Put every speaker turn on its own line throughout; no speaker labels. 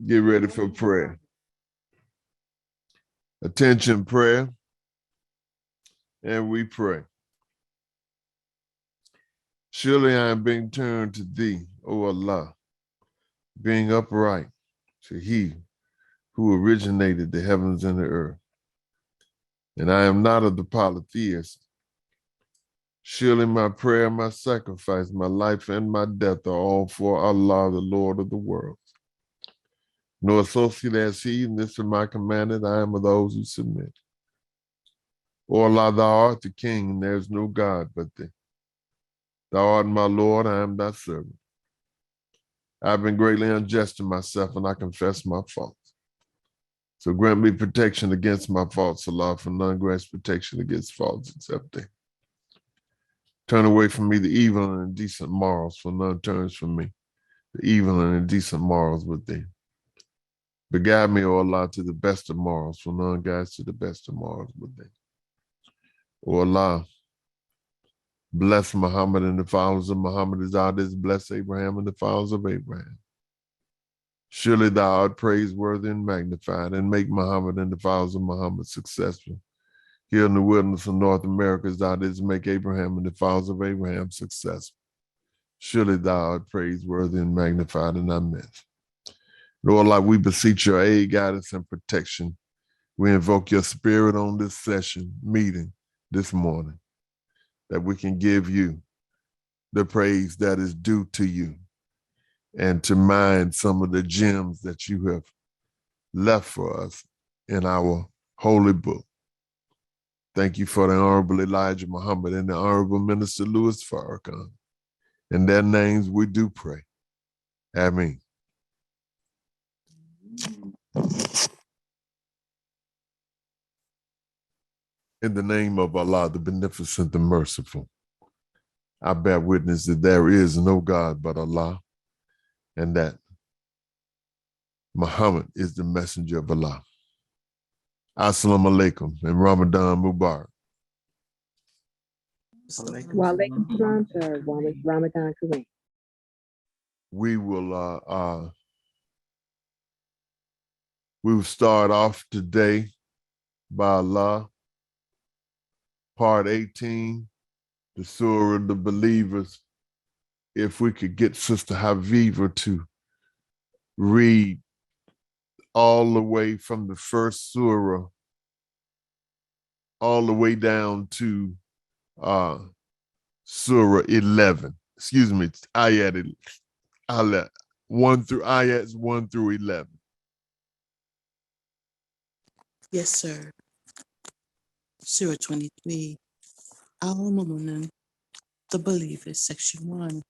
Get ready for prayer. Attention, prayer. And we pray. Surely I am being turned to thee, O Allah, being upright to he who originated the heavens and the earth. And I am not of the polytheists. Surely my prayer, my sacrifice, my life, and my death are all for Allah, the Lord of the world. No associate as he, and this is my commandment, I am of those who submit. O Allah, thou art the king, and there is no God but thee. Thou art my Lord, I am thy servant. I have been greatly unjust to myself, and I confess my faults. So grant me protection against my faults, Allah, for none grants protection against faults except thee. Turn away from me the evil and indecent morals, for none turns from me the evil and indecent morals with thee. But guide me, O Allah, to the best of morals, for none guides to the best of morals with thee. O Allah, bless Muhammad and the followers of Muhammad as thou didst bless Abraham and the followers of Abraham. Surely thou art praiseworthy and magnified, and make Muhammad and the followers of Muhammad successful. Here in the wilderness of North America as thou didst make Abraham and the followers of Abraham successful. Surely thou art praiseworthy and magnified in thy midst. Lord, like we beseech your aid, guidance, and protection. We invoke your spirit on this meeting this morning, that we can give you the praise that is due to you and to mine some of the gems that you have left for us in our holy book. Thank you for the Honorable Elijah Muhammad and the Honorable Minister Louis Farrakhan. In their names we do pray. Amen. In the name of Allah, the Beneficent, the Merciful, I bear witness that there is no God but Allah, and that Muhammad is the messenger of Allah. Assalamu alaikum and Ramadan Mubarak.
Wa alaikum salam, sir. Ramadan Kareem.
We will start off today by Allah, part 18, the Surah of the Believers. If we could get Sister Haviva to read all the way from the first surah all the way down to Surah 11. Excuse me, ayat 1 through ayats 1 through 11.
Yes, sir. Surah 23, Al-Mu'minun, the Believers, Section 1.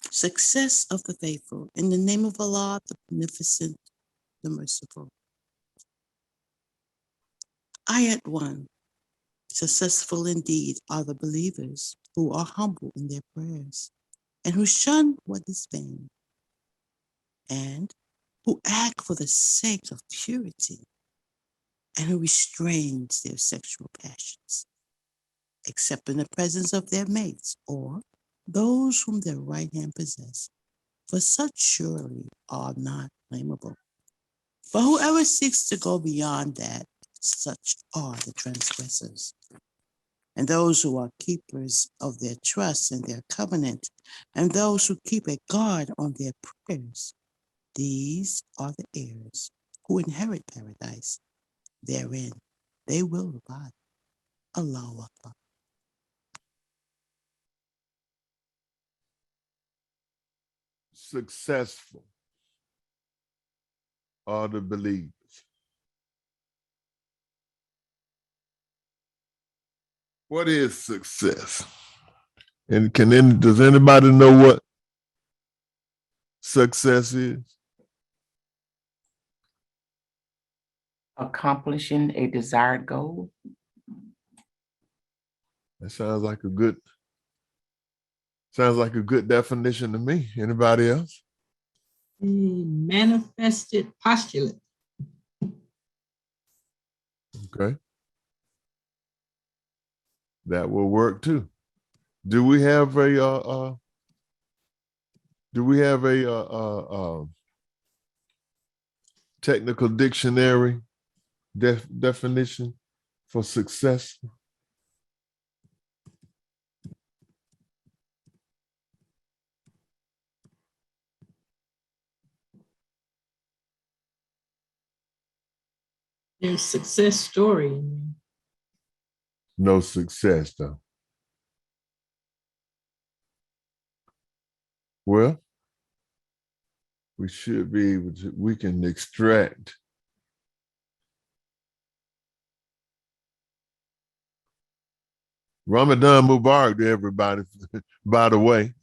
Success of the faithful. In the name of Allah, the Beneficent, the Merciful. Ayat 1. Successful indeed are the believers who are humble in their prayers and who shun what is vain and who act for the sake of purity and who restrains their sexual passions, except in the presence of their mates or those whom their right hand possess, for such surely are not blameable. But whoever seeks to go beyond that, such are the transgressors. And those who are keepers of their trust and their covenant, and those who keep a guard on their prayers, these are the heirs who inherit paradise. Therein they will abide. Allahu Akbar.
Successful are the believers. What is success? And does anybody know what success is?
Accomplishing a desired goal.
That sounds like a good definition to me. Anybody else?
A manifested postulate.
Okay. That will work too. Do we have a technical dictionary definition for success?
There's success story in there.
No success, though. Well, we should be able to, we can extract Ramadan Mubarak to everybody, by the way.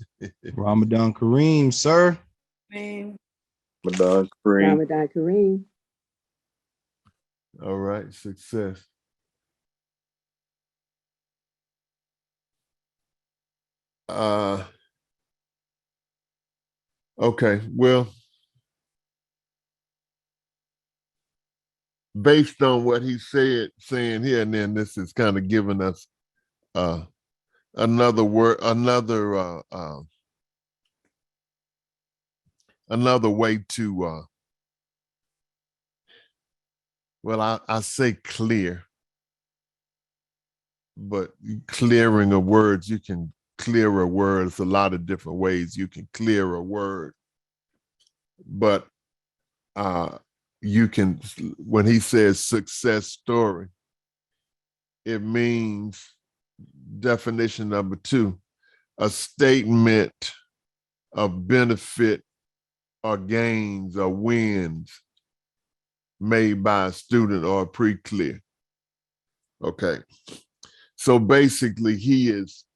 Ramadan Kareem, sir.
Ramadan Kareem.
Ramadan Kareem.
All right, success. Okay, well, based on what he saying here, and then this is kind of giving us another word, another way to well, I say clear, but clearing of words, you can clear a word. It's a lot of different ways you can clear a word. But you can, when he says success story, it means, definition number 2, a statement of benefit or gains or wins made by a student or a pre-clear. Okay. So basically he is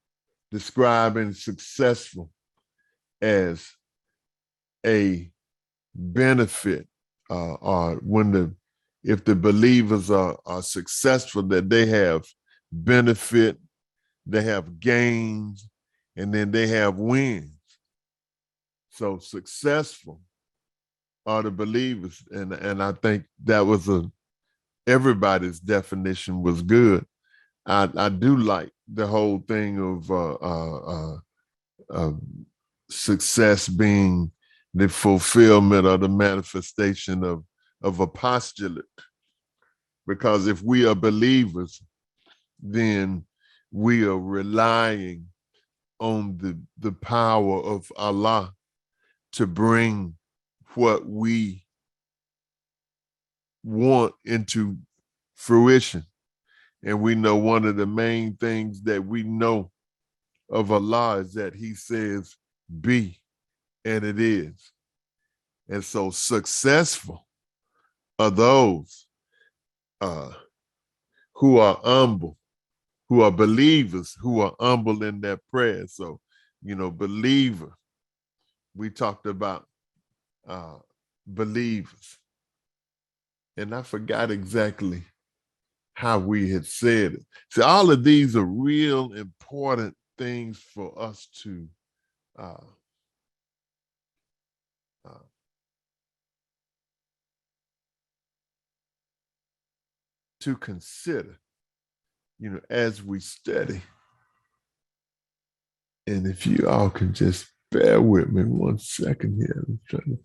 describing successful as a benefit, or if the believers are successful, that they have benefit, they have gains, and then they have wins. So successful are the believers, and I think that was everybody's definition was good. I do like the whole thing of success being the fulfillment or the manifestation of a postulate. Because if we are believers, then we are relying on the power of Allah to bring what we want into fruition. And we know one of the main things that we know of Allah is that he says, be, and it is. And so successful are those who are humble, who are believers, who are humble in their prayers. So, believer, we talked about believers. And I forgot exactly how we had said it. So all of these are real important things for us to consider, as we study. And if you all can just bear with me 1 second here. I'm trying to...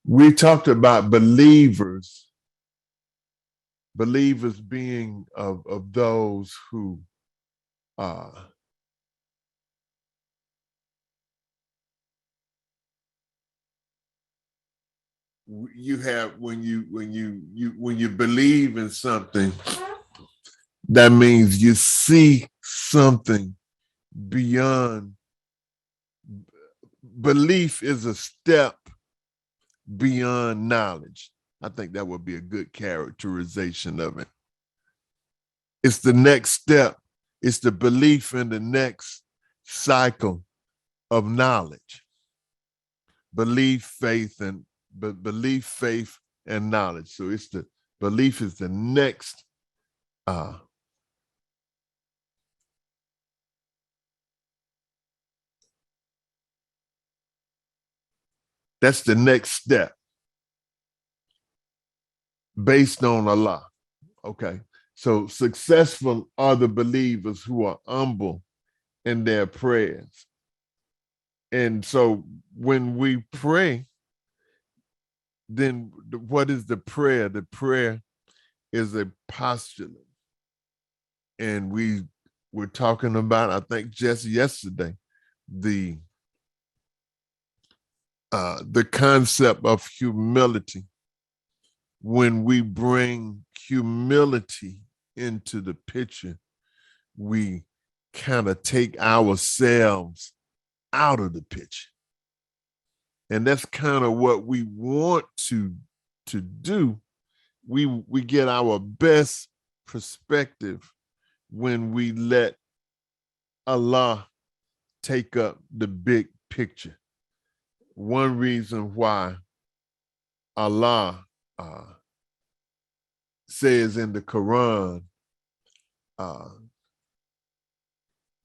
We talked about believers being of those who you have, when you believe in something, that means you see something beyond. Belief is a step beyond knowledge. I think that would be a good characterization of it. It's the next step. It's the belief in the next cycle of knowledge. Belief, faith, and knowledge. So it's the belief is the next that's the next step based on Allah. Okay. So successful are the believers who are humble in their prayers. And so when we pray, then what is the prayer? The prayer is a postulate. And we were talking about, I think just yesterday, the concept of humility. When we bring humility into the picture, we kind of take ourselves out of the picture. And that's kind of what we want to do. We get our best perspective when we let Allah take up the big picture. One reason why Allah says in the Quran,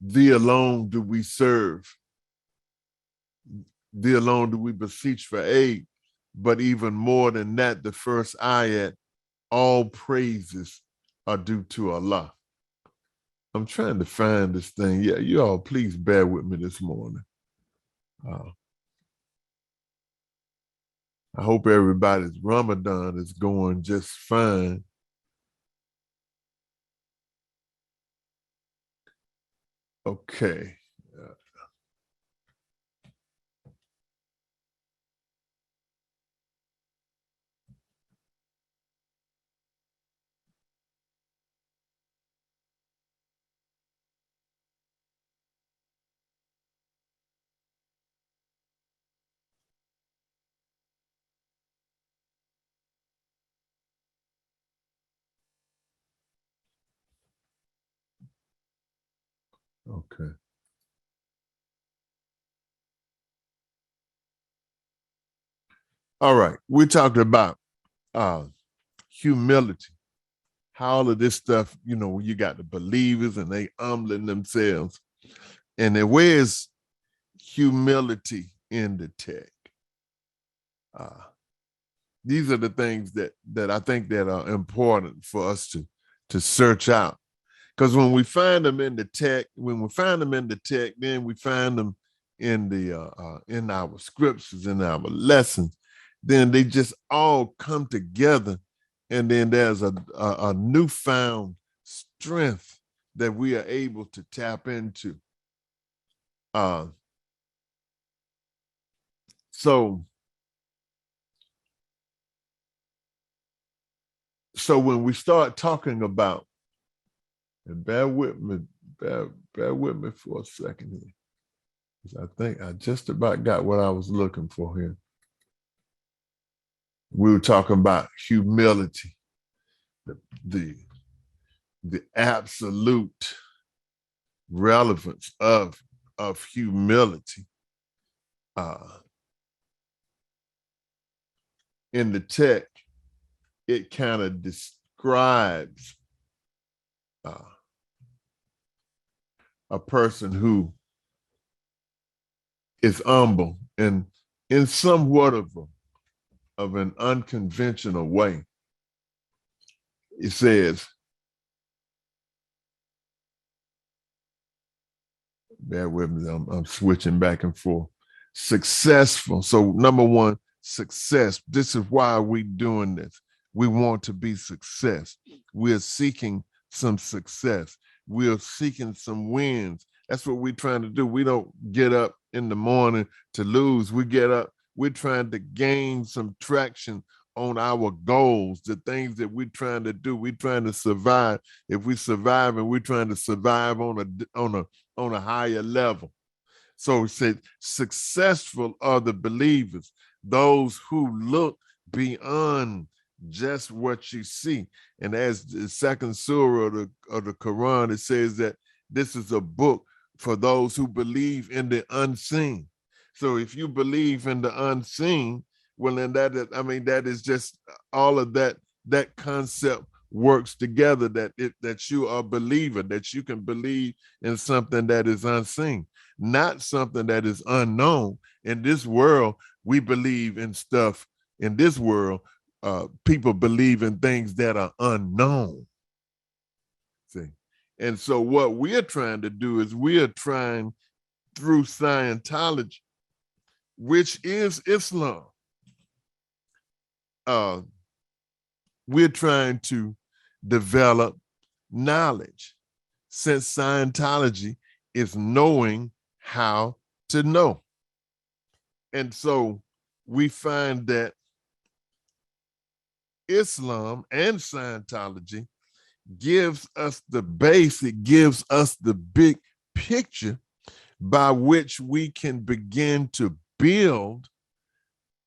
thee alone do we serve, thee alone do we beseech for aid. But even more than that, the first ayat, all praises are due to Allah. I'm trying to find this thing. Yeah, you all please bear with me this morning. I hope everybody's Ramadan is going just fine. Okay. Okay. All right. We talked about humility. How all of this stuff, you got the believers and they humbling themselves. And then where's humility in the text? These are the things that I think that are important for us to search out. Because when we find them in the text, then we find them in our scriptures, in our lessons, then they just all come together. And then there's a newfound strength that we are able to tap into. So when we start talking about, and bear with me for a second here, because I think I just about got what I was looking for here. We were talking about humility, the absolute relevance of humility. In the text, it kind of describes a person who is humble and in somewhat of an unconventional way. It says, bear with me, I'm switching back and forth. Successful. So number one, success. This is why we're doing this. We want to be success. We're seeking some success. We're seeking some wins. That's what we're trying to do. We don't get up in the morning to lose. We get up, we're trying to gain some traction on our goals, the things that we're trying to do. We're trying to survive. If we survive, and we're trying to survive on a higher level. So it said, successful are the believers, those who look beyond just what you see. And as the second surah of the Quran, it says that this is a book for those who believe in the unseen. So if you believe in the unseen, well, then that is just all of that concept works together, that you are a believer, that you can believe in something that is unseen, not something that is unknown. In this world, we believe in stuff. In this world, people believe in things that are unknown. See? And so what we're trying to do is we are trying through Scientology which is Islam. We're trying to develop knowledge, since Scientology is knowing how to know. And so we find that Islam and Scientology gives us the base, it gives us the big picture by which we can begin to build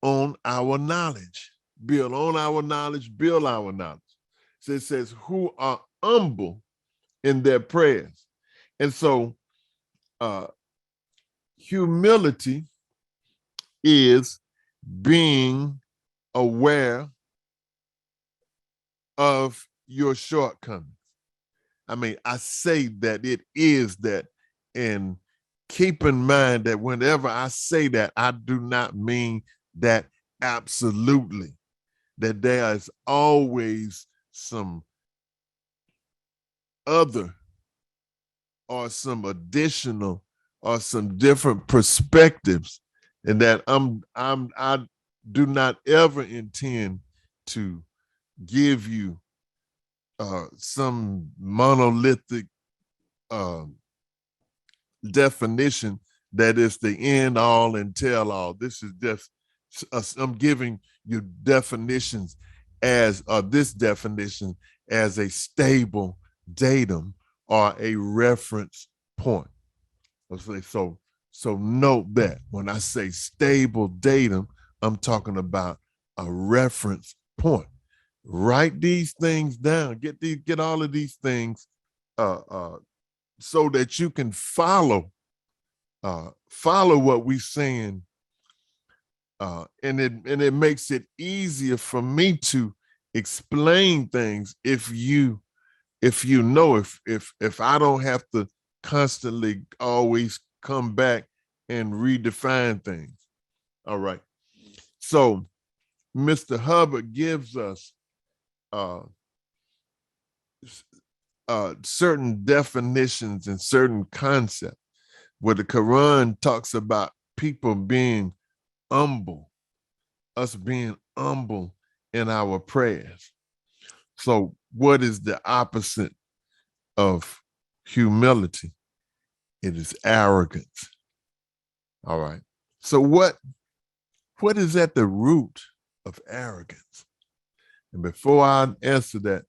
on our knowledge. Build on our knowledge, build our knowledge. So it says, who are humble in their prayers. And so humility is being aware of your shortcomings. I mean, I say that it is that, and keep in mind that whenever I say that, I do not mean that absolutely, that there is always some other or some additional or some different perspectives, and that I do not ever intend to give you some monolithic definition that is the end all and tell all. This is just I'm giving you definitions as this definition as a stable datum or a reference point. So note that when I say stable datum, I'm talking about a reference point. Write these things down. Get all of these things so that you can follow what we're saying, and it makes it easier for me to explain things if you know, if I don't have to constantly always come back and redefine things. All right. So Mr. Hubbard gives us certain definitions and certain concepts where the Quran talks about people being humble, us being humble in our prayers. So what is the opposite of humility? It is arrogance. All right. So what is at the root of arrogance? And before I answer that,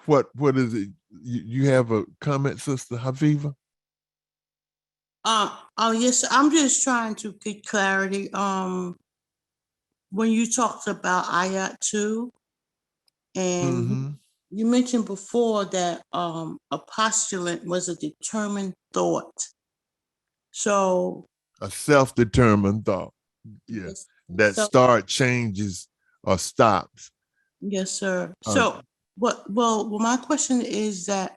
what is it? You have a comment, Sister Haviva?
Oh yes, I'm just trying to get clarity. When you talked about ayat 2, and you mentioned before that a postulant was a determined thought. So
a self-determined thought, yeah, that start, changes, or stops.
Yes, sir. So well, my question is that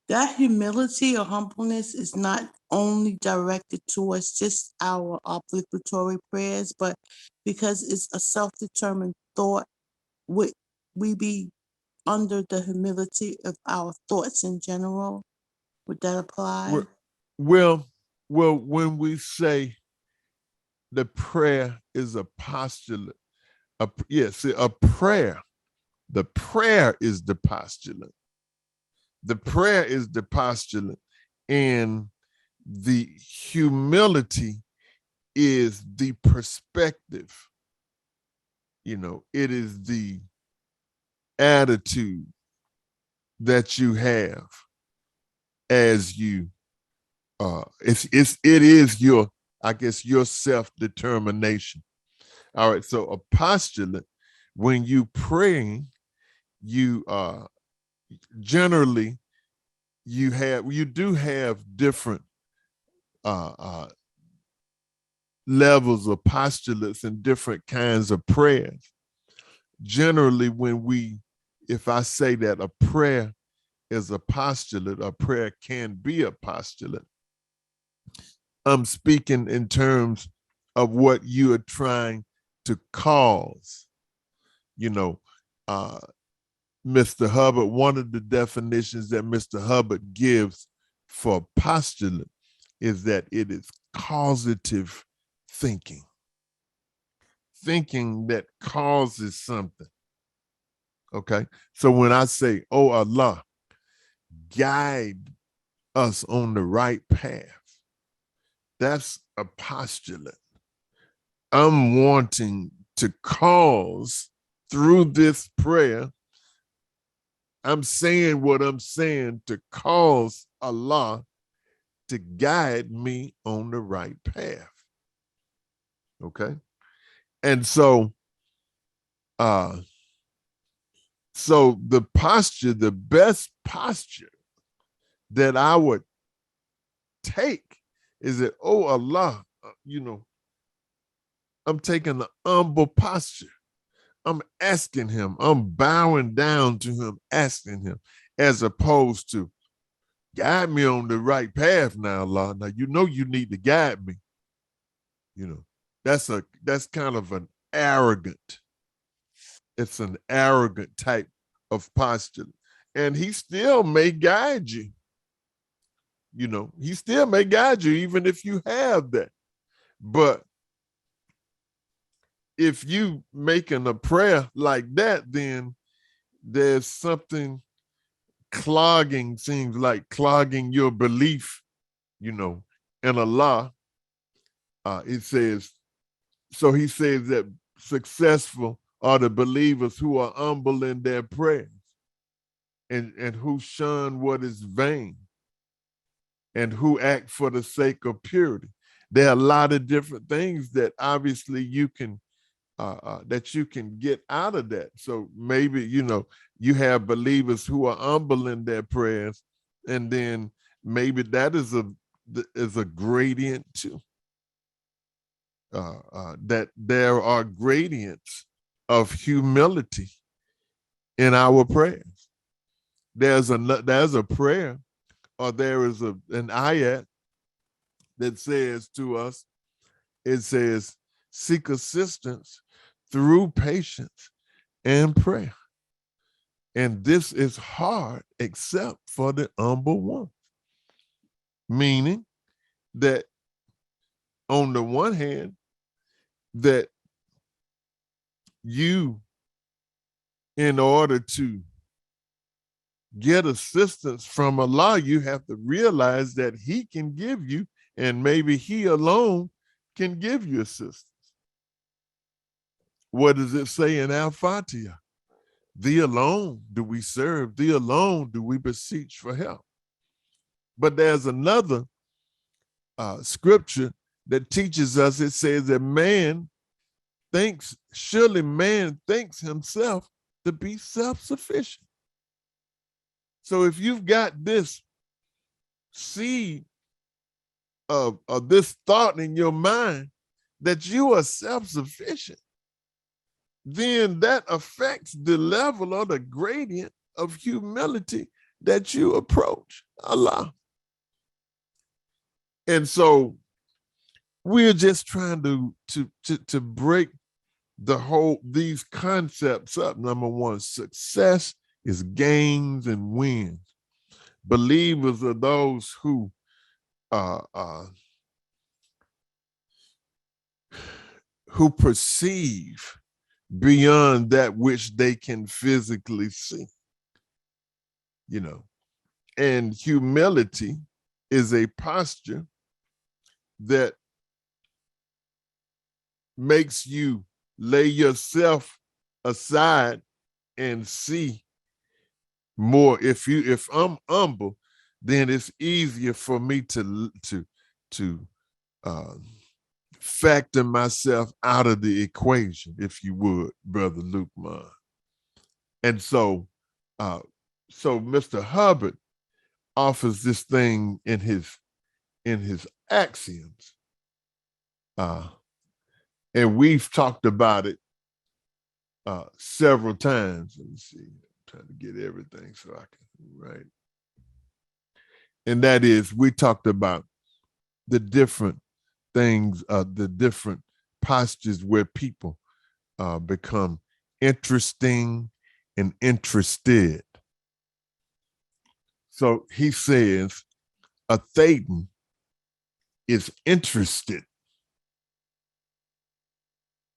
that humility or humbleness is not only directed towards just our obligatory prayers, but because it's a self-determined thought, would we be under the humility of our thoughts in general? Would that apply?
Well, when we say the prayer is a postulate, a prayer, the prayer is the postulate. The prayer is the postulate, and the humility is the perspective. You know, it is the attitude that you have as you it is your, I guess, your self-determination. All right, so a postulate, when you praying, you generally you do have different levels of postulates and different kinds of prayers. Generally, if I say that a prayer is a postulate, a prayer can be a postulate, I'm speaking in terms of what you are trying to cause. You know, Mr. Hubbard, one of the definitions that Mr. Hubbard gives for postulate is that it is causative thinking. Thinking that causes something. Okay. So when I say, oh Allah, guide us on the right path, that's a postulate. I'm wanting to cause through this prayer, I'm saying what I'm saying to cause Allah to guide me on the right path. Okay. And so the posture, the best posture that I would take is that, oh Allah, I'm taking the humble posture. I'm asking him, I'm bowing down to him, asking him, as opposed to guide me on the right path now, Allah. Now, you need to guide me. That's kind of an arrogant, it's an arrogant type of posture. And he still may guide you. He still may guide you even if you have that. But if you making a prayer like that, then there's something seems like clogging your belief, in Allah. It says, so he says that successful are the believers who are humble in their prayers and who shun what is vain and who act for the sake of purity. There are a lot of different things that obviously you can get out of that. So maybe, you have believers who are humble in their prayers, and then maybe that is a gradient too. That there are gradients of humility in our prayers. There's a prayer, or there is an ayat that says to us, it says, seek assistance through patience and prayer. And this is hard except for the humble one. Meaning that on the one hand, that you, in order to get assistance from Allah, you have to realize that he can give you, and maybe he alone can give you assistance. What does it say in Al-Fatiha? Thee alone do we serve, thee alone do we beseech for help. But there's another scripture that teaches us, it says that surely man thinks himself to be self-sufficient. So if you've got this seed of this thought in your mind that you are self-sufficient, then that affects the level or the gradient of humility that you approach Allah. And so we're just trying to break these concepts up. Number one, success is gains and wins. Believers are those who perceive beyond that which they can physically see. And humility is a posture that makes you lay yourself aside and see more. If I'm humble, then it's easier for me to factor myself out of the equation, if you would, Brother Lukman. And so Mr. Hubbard offers this thing in his axioms. And we've talked about it several times. Let me see. I'm trying to get everything so I can write. And that is, we talked about the different things, the different postures where people become interesting and interested. So he says a Thetan is interested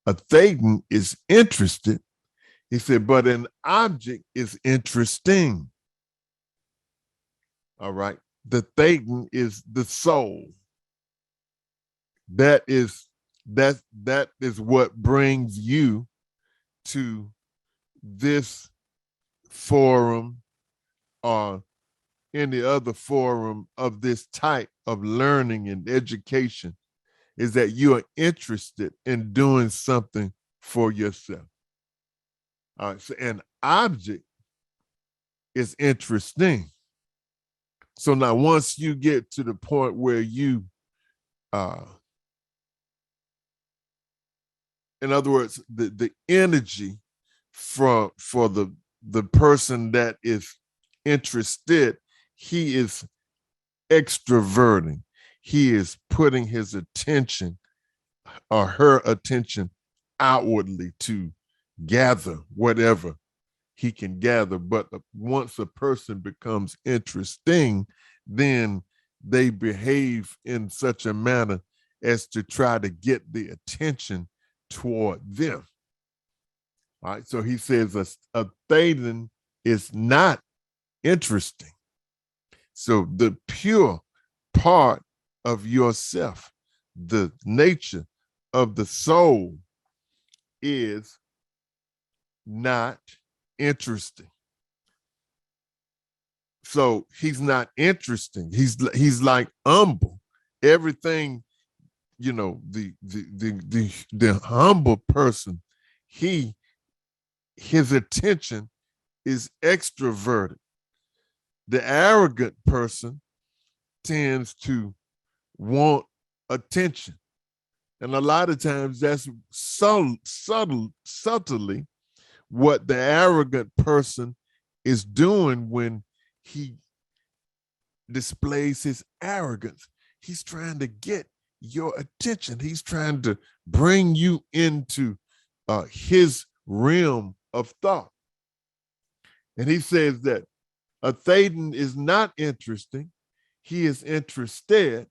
A Thetan is interested. He said, but an object is interesting. All right. The Thetan is the soul. That is what brings you to this forum or any other forum of this type of learning and education, is that you are interested in doing something for yourself. All right, so an object is interesting. So now once you get to the point where you, in other words, the energy for the person that is interested, he is extroverting. He is putting his attention or her attention outwardly to gather whatever he can gather. But once a person becomes interesting, then they behave in such a manner as to try to get the attention toward them. All right, so he says a Thetan is not interesting. So the pure part of yourself, the nature of the soul, is not interesting. So he's not interesting. He's like humble. Everything, you know, the humble person, his attention is extroverted. The arrogant person tends to want attention. And a lot of times that's subtly what the arrogant person is doing when he displays his arrogance. He's trying to get your attention. He's trying to bring you into his realm of thought. And he says that a Thetan is not interesting. He is interested.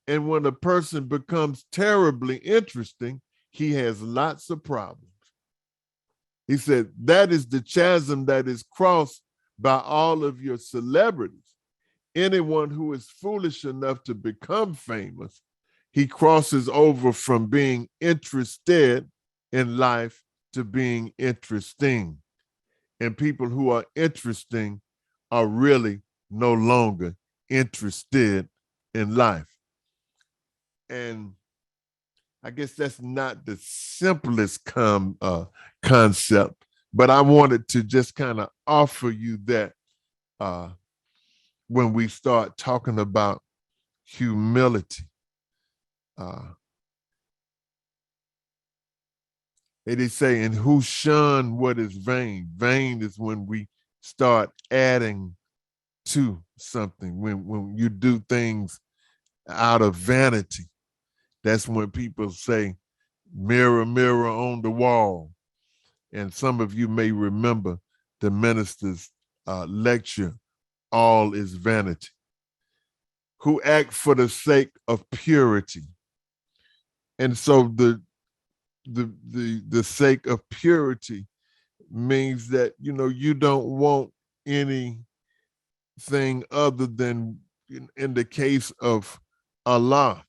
And when a person becomes terribly interesting, he has lots of problems. He said, that is the chasm that is crossed by all of your celebrities. Anyone who is foolish enough to become famous, he crosses over from being interested in life to being interesting. And people who are interesting are really no longer interested in life. And I guess that's not the simplest concept, but I wanted to just kind of offer you that when we start talking about humility. They say, and who shun what is vain? Vain is when we start adding to something, when you do things out of vanity. That's when people say, mirror, mirror on the wall. And some of you may remember the minister's lecture, All is Vanity. Who act for the sake of purity. And so the sake of purity means that, you know, you don't want anything other than, in the case of Allah,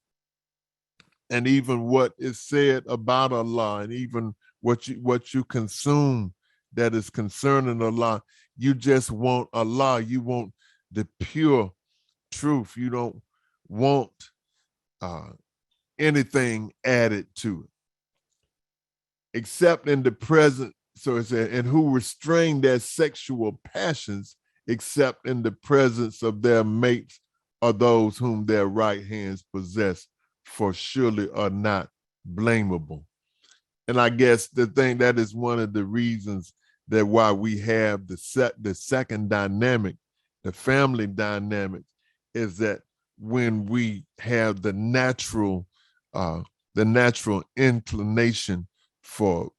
and even what is said about Allah, and even what you consume that is concerning Allah, you just want Allah. You want the pure truth. You don't want anything added to it, except in the present. So it said, and who restrain their sexual passions, except in the presence of their mates or those whom their right hands possess, for surely are not blamable. And I guess the thing that is one of the reasons that why we have the second dynamic, the family dynamic, is that when we have the natural inclination for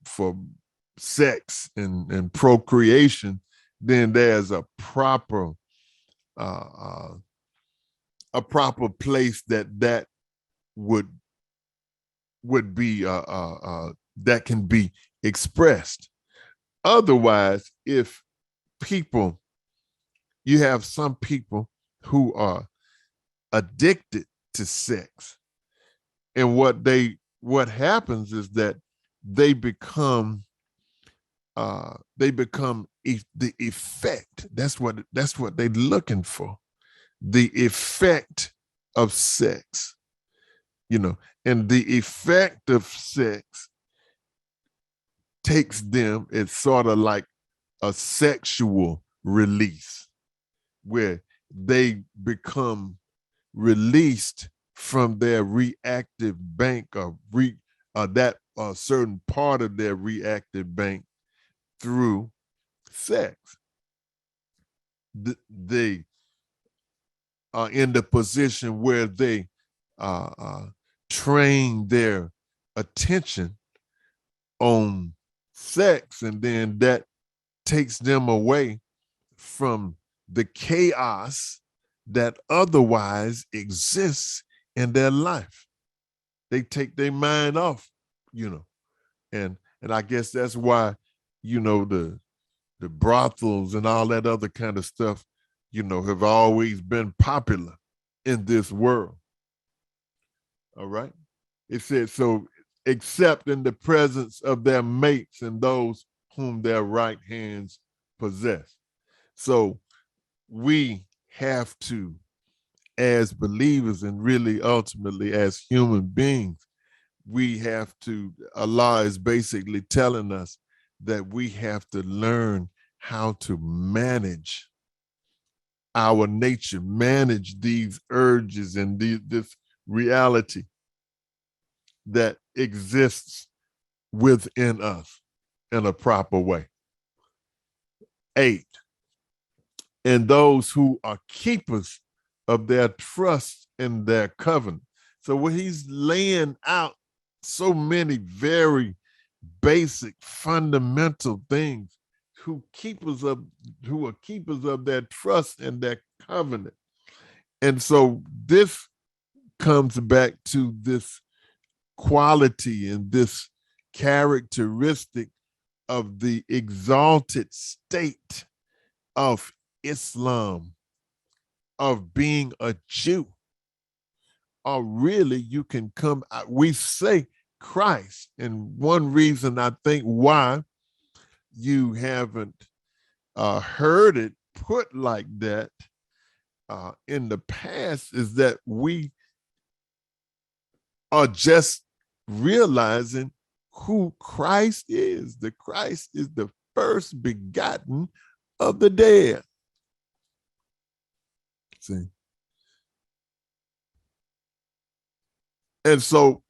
sex and procreation, then there's a proper place that would be that can be expressed. Otherwise, if you have some people who are addicted to sex, and what happens is that they become the effect. That's what they're looking for, the effect of sex, and the effect of sex takes them. It's sort of like a sexual release where they become released from their reactive bank, or that certain part of their reactive bank through sex. They are in the position where they train their attention on sex, and then that takes them away from the chaos that otherwise exists in their life. They take their mind off, and I guess that's why, the brothels and all that other kind of stuff, have always been popular in this world. All right. It says, so except in the presence of their mates and those whom their right hands possess. So we have to, as believers and really ultimately as human beings, we have to, Allah is basically telling us that we have to learn how to manage our nature, manage these urges and this reality that exists within us in a proper way. 8, and those who are keepers of their trust and their covenant. So what he's laying out so many very basic, fundamental things, who are keepers of their trust and their covenant. And so this comes back to this quality and this characteristic of the exalted state of Islam, of being a Jew. Or really, you can come, we say Christ, and one reason I think why you haven't heard it put like that in the past is that we are just realizing who Christ is. The Christ is the first begotten of the dead. See? And so,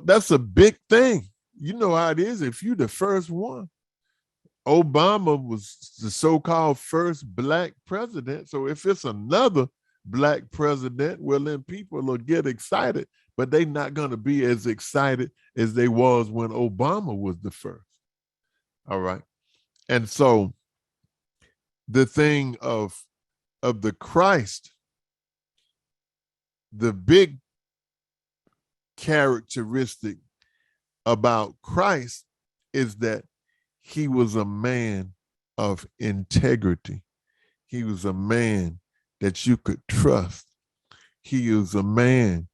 that's a big thing. You know how it is if you're the first one. Obama was the so-called first Black president. So if it's another Black president, well, then people will get excited, but they're not going to be as excited as they was when Obama was the first. All right. And so the thing of the Christ, the big characteristic about Christ is that he was a man of integrity. He was a man that you could trust. He was a man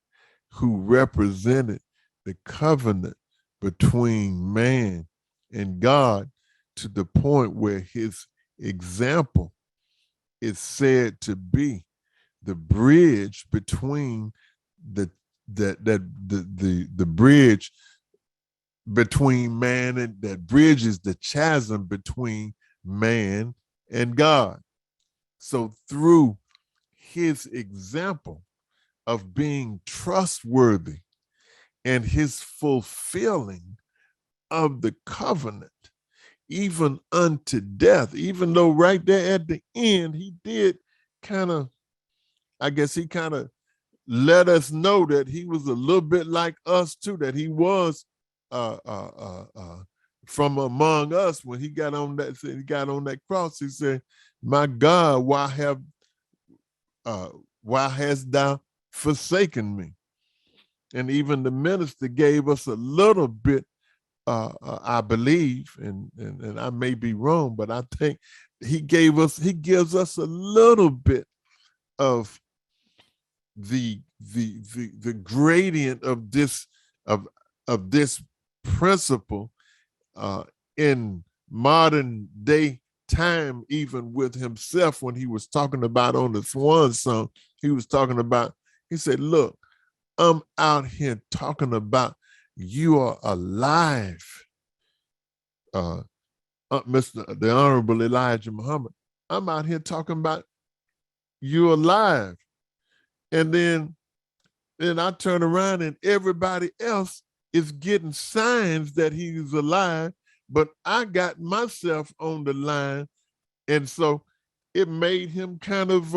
who represented the covenant between man and God, to the point where his example is said to be the bridge between the bridge between man, and that bridges the chasm between man and God. So through his example of being trustworthy and his fulfilling of the covenant, even unto death, even though right there at the end, he did kind of let us know that he was a little bit like us too, that he was from among us. When he got on that cross, he said, "My God, why hast thou forsaken me?" And even the minister gave us a little bit I believe, and I may be wrong, but I think he gives us a little bit of the gradient of this principle in modern day time, even with himself when he was talking about on the Swan Song, he said, look, I'm out here talking about you are alive, the Honorable Elijah Muhammad. I'm out here talking about you alive. And then I turn around and everybody else is getting signs that he's alive, but I got myself on the line. And so it made him kind of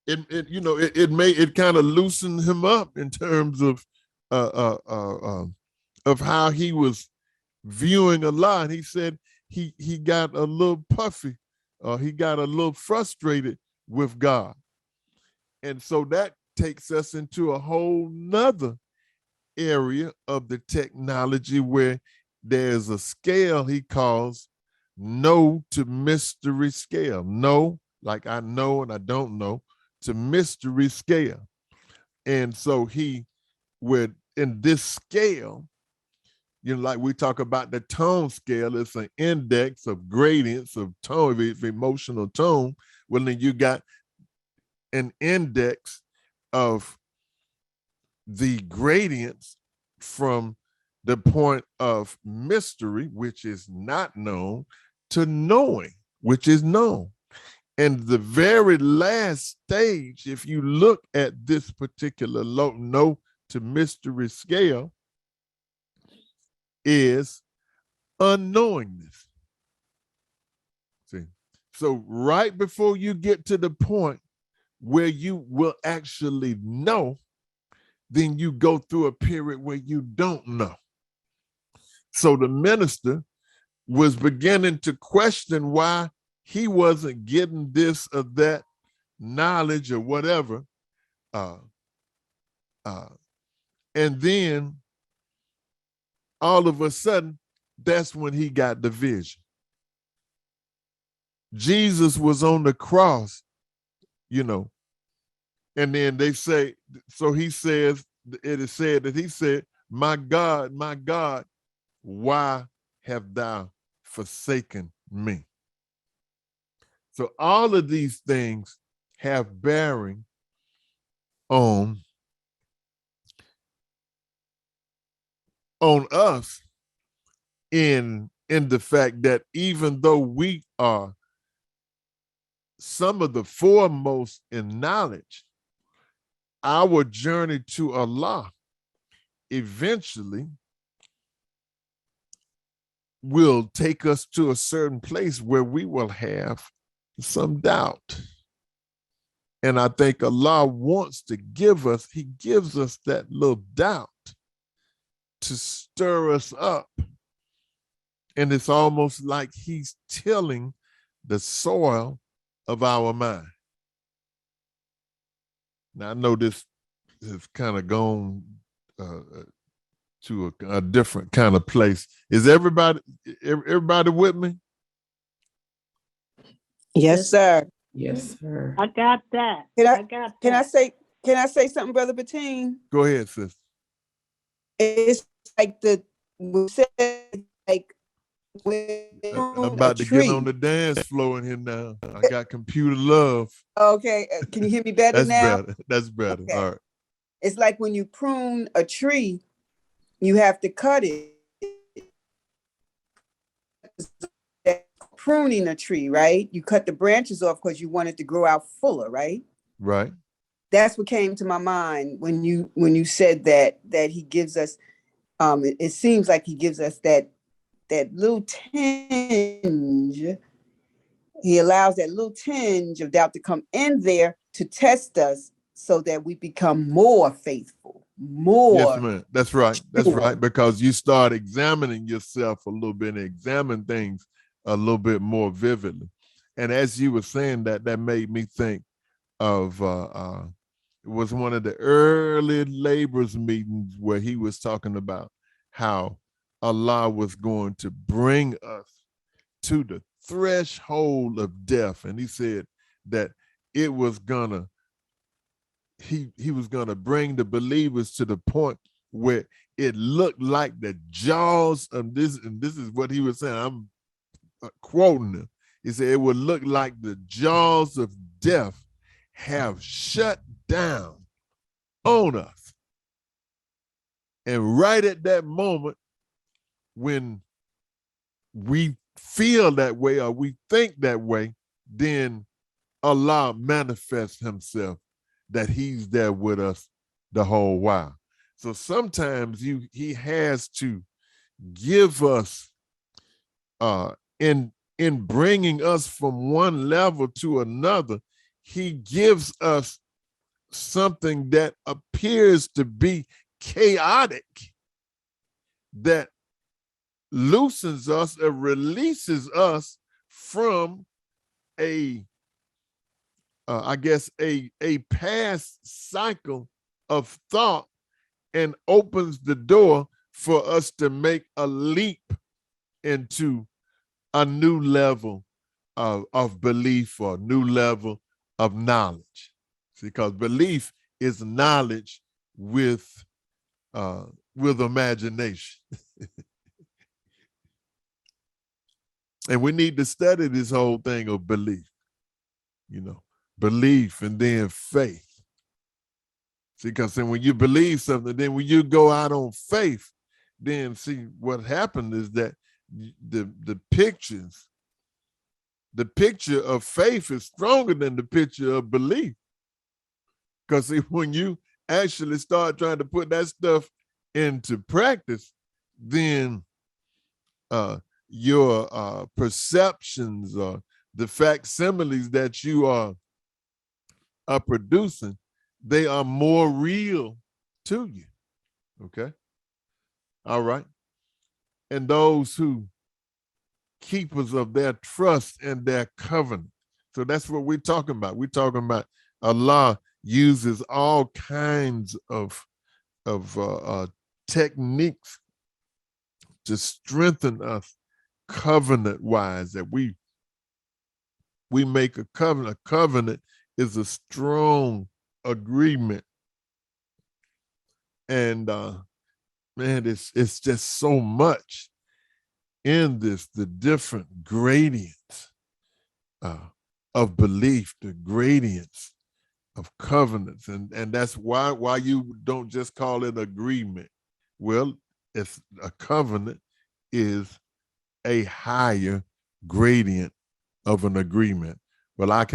it kind of loosened him up in terms of how he was viewing Allah. And he said he got a little puffy, he got a little frustrated with God. And so that takes us into a whole nother area of the technology where there's a scale he calls know to mystery scale. Know, like I know and I don't know, to mystery scale. And so he would, in this scale, like we talk about the tone scale, it's an index of gradients of tone, of emotional tone. Well, then you got an index of the gradients from the point of mystery, which is not known, to knowing, which is known. And the very last stage, if you look at this particular know to mystery scale, is unknowingness. See, so right before you get to the point where you will actually know, then you go through a period where you don't know. So the minister was beginning to question why he wasn't getting this or that knowledge or whatever. And then all of a sudden, that's when he got the vision. Jesus was on the cross, and then they say, so he says, it is said that he said, my God, why have thou forsaken me? So all of these things have bearing on us in the fact that even though we are some of the foremost in knowledge, our journey to Allah eventually will take us to a certain place where we will have some doubt. And I think Allah wants to he gives us that little doubt to stir us up. And it's almost like he's tilling the soil of our mind. Now, I know this has kind of gone to a different kind of place. Is everybody with me?
Yes, sir.
Yes, sir.
I got that.
Can I say something, Brother Patine?
Go ahead, sis.
It's like we said, like when
I'm about to get on the dance floor in here now. I got computer love.
Okay, can you hear me better
That's
now?
better. That's better.
Okay.
All right.
It's like when you prune a tree, you have to cut it. Pruning a tree, right? You cut the branches off because you want it to grow out fuller, right?
Right.
That's what came to my mind when you said that he gives us. It seems like he gives us that little tinge. He allows that little tinge of doubt to come in there to test us so that we become more faithful, more.
Yes, ma'am. That's right. That's right. Because you start examining yourself a little bit and examine things a little bit more vividly. And as you were saying that made me think of It was one of the early laborers meetings where he was talking about how Allah was going to bring us to the threshold of death. And he said that it was gonna, he was gonna bring the believers to the point where it looked like the jaws of this, and this is what he was saying, I'm quoting him. He said it would look like the jaws of death have shut down on us. And right at that moment, when we feel that way or we think that way, then Allah manifests himself that he's there with us the whole while. So sometimes he has to give us in bringing us from one level to another, he gives us something that appears to be chaotic, that loosens us or releases us from I guess a past cycle of thought, and opens the door for us to make a leap into a new level of belief or new level of knowledge. Because belief is knowledge with imagination. And we need to study this whole thing of belief, belief and then faith. See, because then when you believe something, then when you go out on faith, then see what happened is that the picture of faith is stronger than the picture of belief. Because see, when you actually start trying to put that stuff into practice, then your perceptions or the facsimiles that you are producing, they are more real to you. Okay. All right. And those who keepers of their trust and their covenant. So that's what we're talking about. We're talking about Allah uses all kinds of techniques to strengthen us covenant-wise, that we make a covenant. A covenant is a strong agreement. And man, it's just so much in this, the different gradients of belief, the gradients of covenants. And that's why you don't just call it agreement. Well, it's a covenant is a higher gradient of an agreement. Well, I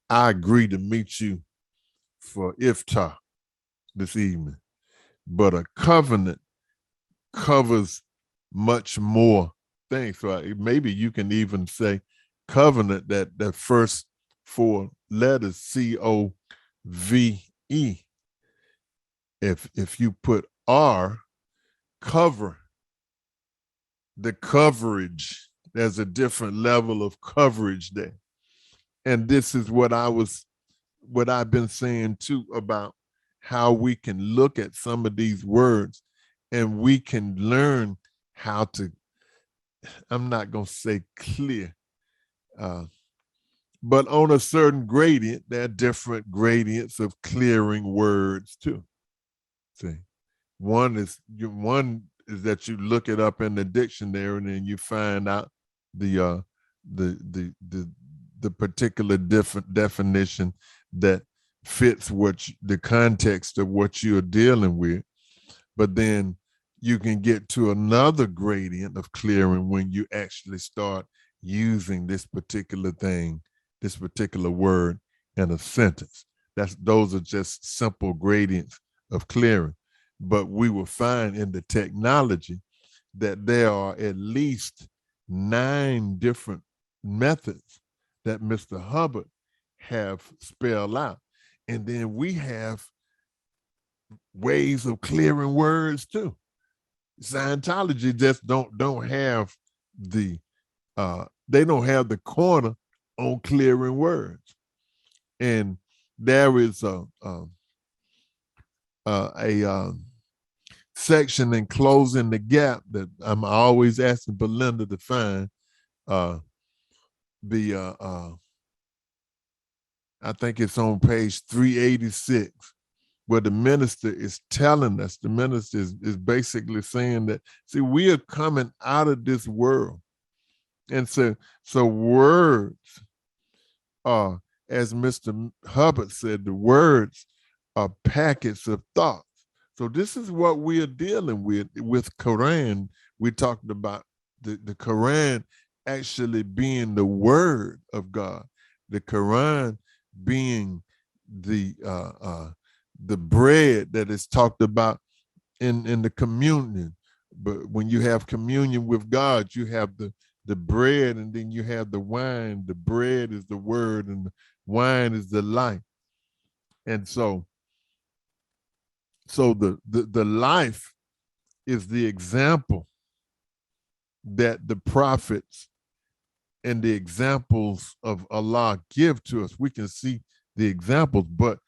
agree to meet you for iftar this evening, but a covenant covers much more things. So maybe you can even say covenant, that first four letters, COVE. If you put R, cover, the coverage, there's a different level of coverage there. And this is what I've been saying too, about how we can look at some of these words and we can learn how to, I'm not going to say clear, but on a certain gradient, there are different gradients of clearing words too. See, one is that you look it up in the dictionary and then you find out the particular different definition that fits the context of what you're dealing with. But then you can get to another gradient of clearing when you actually start using this particular thing, this particular word in a sentence. Those are just simple gradients of clearing. But we will find in the technology that there are at least 9 different methods that Mr. Hubbard have spelled out. And then we have ways of clearing words too. Scientology just don't have the they don't have the corner on clearing words. And there is section in Closing the Gap that I'm always asking Belinda to find. I think it's on page 386, where the minister is telling us, the minister is basically saying that, see, we are coming out of this world. And so words are, as Mr. Hubbard said, the words are packets of thoughts. So this is what we are dealing with Quran. We talked about the Quran actually being the word of God, the Quran being the bread that is talked about in the communion. But when you have communion with God, you have the bread, and then you have the wine. The bread is the word, and the wine is the life. And so the life is the example that the prophets and the examples of Allah give to us. We can see the examples, but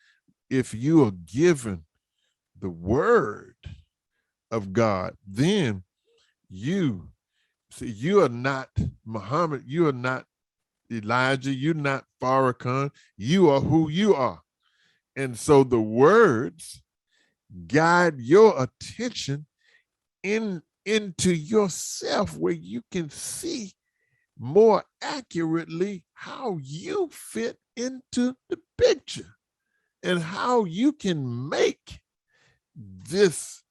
if you are given the word of God, then you are not Muhammad, you are not Elijah, you're not Farrakhan, you are who you are. And so the words guide your attention into yourself, where you can see more accurately how you fit into the picture and how you can make these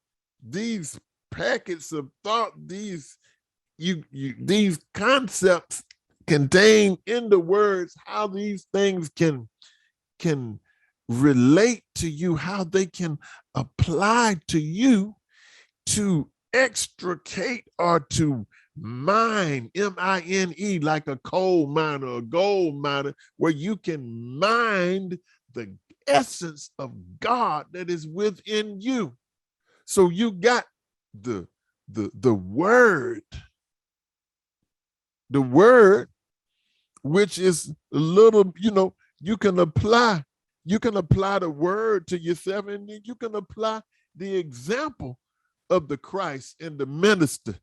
packets of thought, these concepts contained in the words, how these things can relate to you, how they can apply to you to extricate or to mine, M-I-N-E, like a coal miner, a gold miner, where you can mine the essence of God that is within you. So you got the word, which is a little, you can apply the word to yourself, and then you can apply the example of the Christ and the minister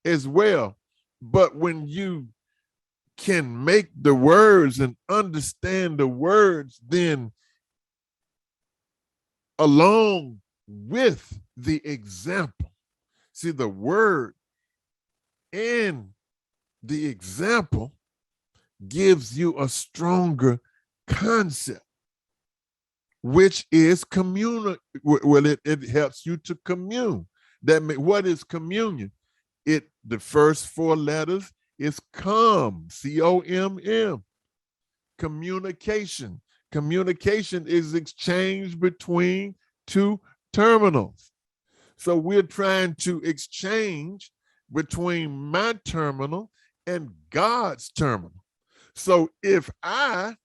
as well. But when you can make the words and understand the words, then along with the example, see, the word and the example gives you a stronger concept, which is communal. Well, it helps you to commune. What is communion? The first four letters is com, C-O-M-M. Communication. Communication is exchange between two terminals. So we're trying to exchange between my terminal and God's terminal. So if I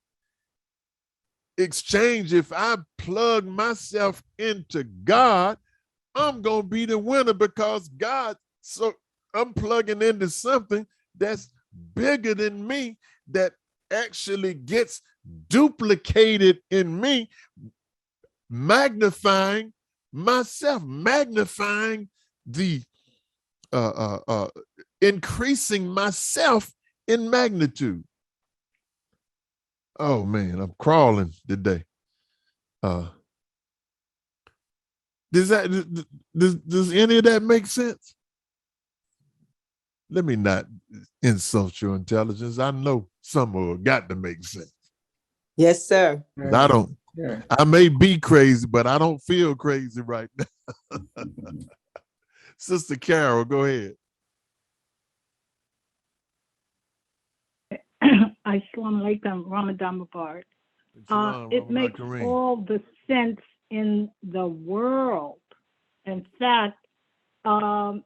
plug myself into God, I'm going to be the winner, because so I'm plugging into something that's bigger than me, that actually gets duplicated in me, magnifying myself, magnifying the increasing myself in magnitude. Oh man, I'm crawling today. Does any of that make sense? Let me not insult your intelligence. I know some of it got to make sense.
Yes, sir.
I may be crazy, but I don't feel crazy right now. Sister Carol, go ahead.
Assalamu alaikum, Ramadan Mubarak. It makes all the sense in the world. In fact, I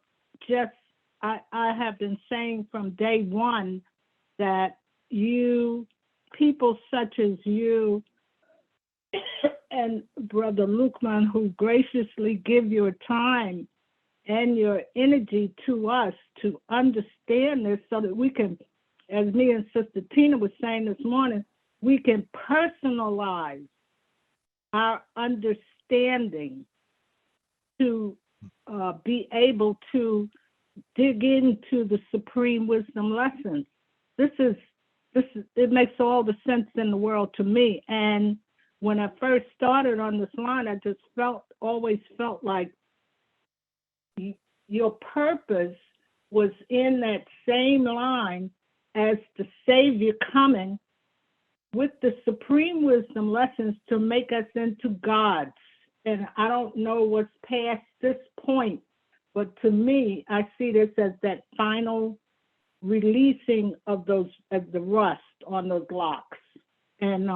have been saying from day one that people such as you and Brother Lukman, who graciously give your time and your energy to us to understand this, so that we can, as me and Sister Tina was saying this morning, we can personalize our understanding understanding to be able to dig into the supreme wisdom lessons. This is, it makes all the sense in the world to me. And when I first started on this line, I just always felt like your purpose was in that same line as the Savior coming with the supreme wisdom lessons to make us into gods. And I don't know what's past this point, but to me, I see this as that final releasing of the rust on those locks. And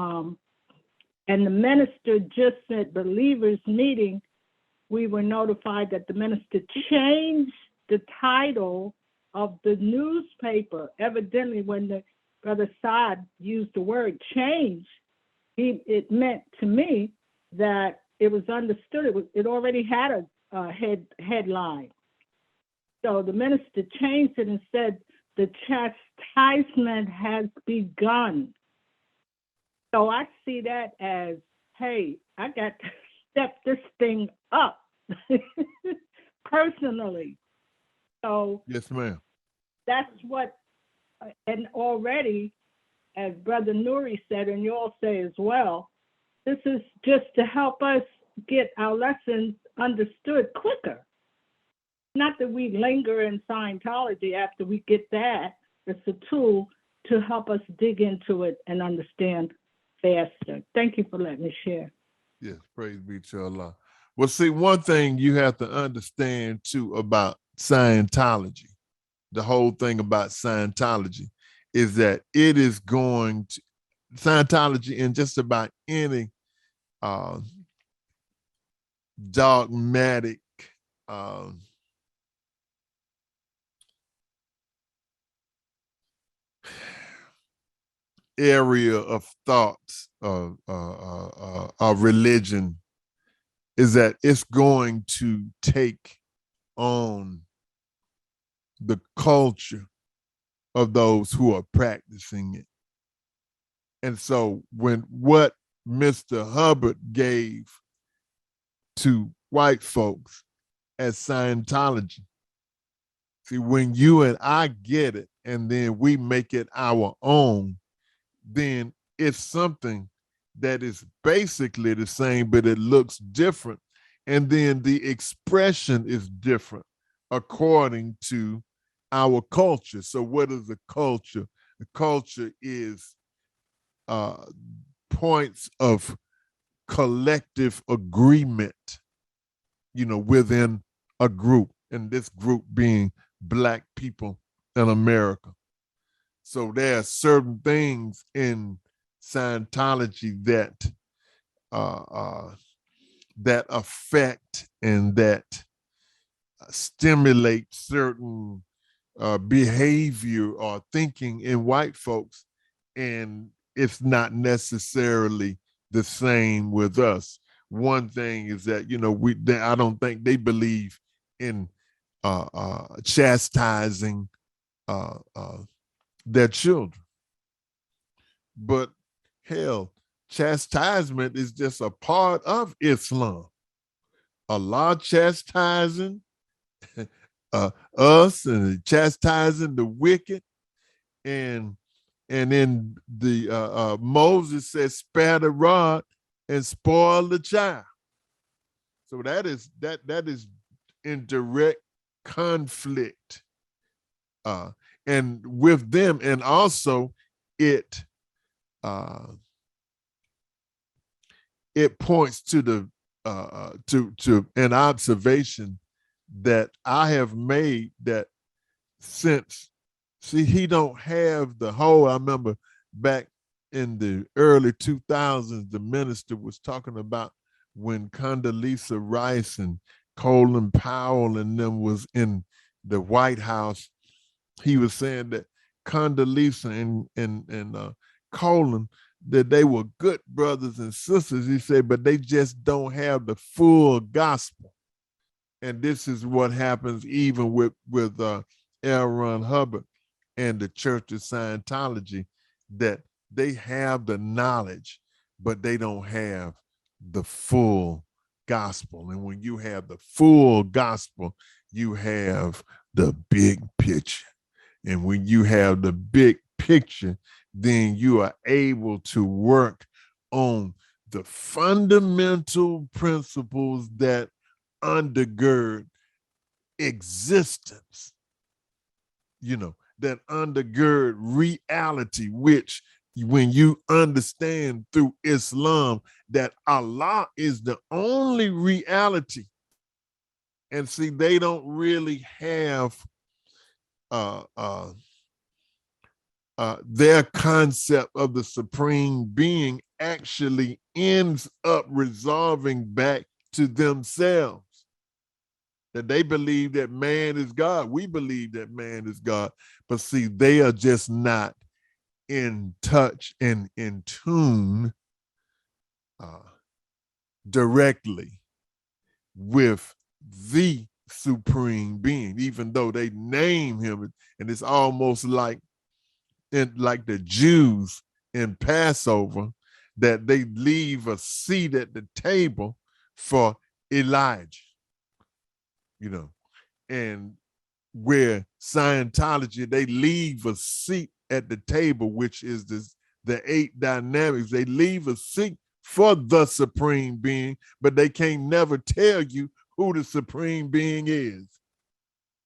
the minister just at believers meeting, we were notified that the minister changed the title of the newspaper. Evidently, when the Brother Saad used the word change, it meant to me that it was understood. It already had a headline. So the minister changed it and said, the chastisement has begun. So I see that as, hey, I got to step this thing up personally. So
Yes, ma'am.
that's what, and already, as Brother Nuri said, and you all say as well, this is just to help us get our lessons understood quicker. Not that we linger in Scientology after we get that. It's a tool to help us dig into it and understand faster. Thank you for letting me share.
Yes, praise be to Allah. Well, see, one thing you have to understand too about Scientology, the whole thing about Scientology is that it is going to, Scientology in just about any dogmatic area of thoughts of religion is that it's going to take on the culture of those who are practicing it. And so when what Mr. Hubbard gave to white folks as Scientology, see, when you and I get it and then we make it our own, then it's something that is basically the same, but it looks different. And then the expression is different according to our culture. So what is the culture? The culture is points of collective agreement, within a group, and this group being Black people in America. So there are certain things in Scientology that that affect and that stimulate certain behavior or thinking in white folks, and it's not necessarily the same with us. One thing is that I don't think they believe in chastising their children, but hell, chastisement is just a part of Islam. Allah chastising us and chastising the wicked, and then the Moses says, spare the rod and spoil the child. So that is in direct conflict and with them, and also it points to the to an observation that I have made, that since, see, he don't have the whole, I remember back in the early 2000s, the minister was talking about when Condoleezza Rice and Colin Powell and them was in the White House, he was saying that Condoleezza and Colin, that they were good brothers and sisters. He said, but they just don't have the full gospel. And this is what happens even with L. Ron Hubbard and the Church of Scientology, that they have the knowledge, but they don't have the full gospel. And when you have the full gospel, you have the big picture. And when you have the big picture, then you are able to work on the fundamental principles that undergird existence, that undergird reality, which when you understand through Islam that Allah is the only reality. And see, they don't really have their concept of the supreme being actually ends up resolving back to themselves. That they believe that man is God. We believe that man is God. But see, they are just not in touch and in tune directly with the supreme being, even though they name him. And it's almost like the Jews in Passover, that they leave a seat at the table for Elijah, and where Scientology, they leave a seat at the table, which is the 8 dynamics. They leave a seat for the supreme being, but they can't never tell you who the supreme being is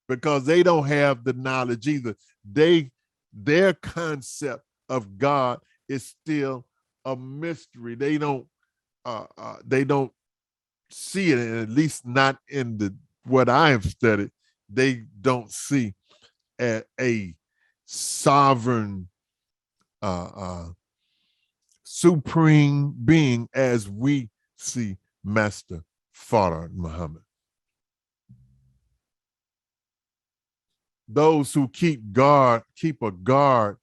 because they don't have the knowledge either. Their concept of God is still a mystery. They don't see it, and at least not in what I have studied. They don't see a sovereign supreme being as we see Master Farah Muhammad. Those who keep a guard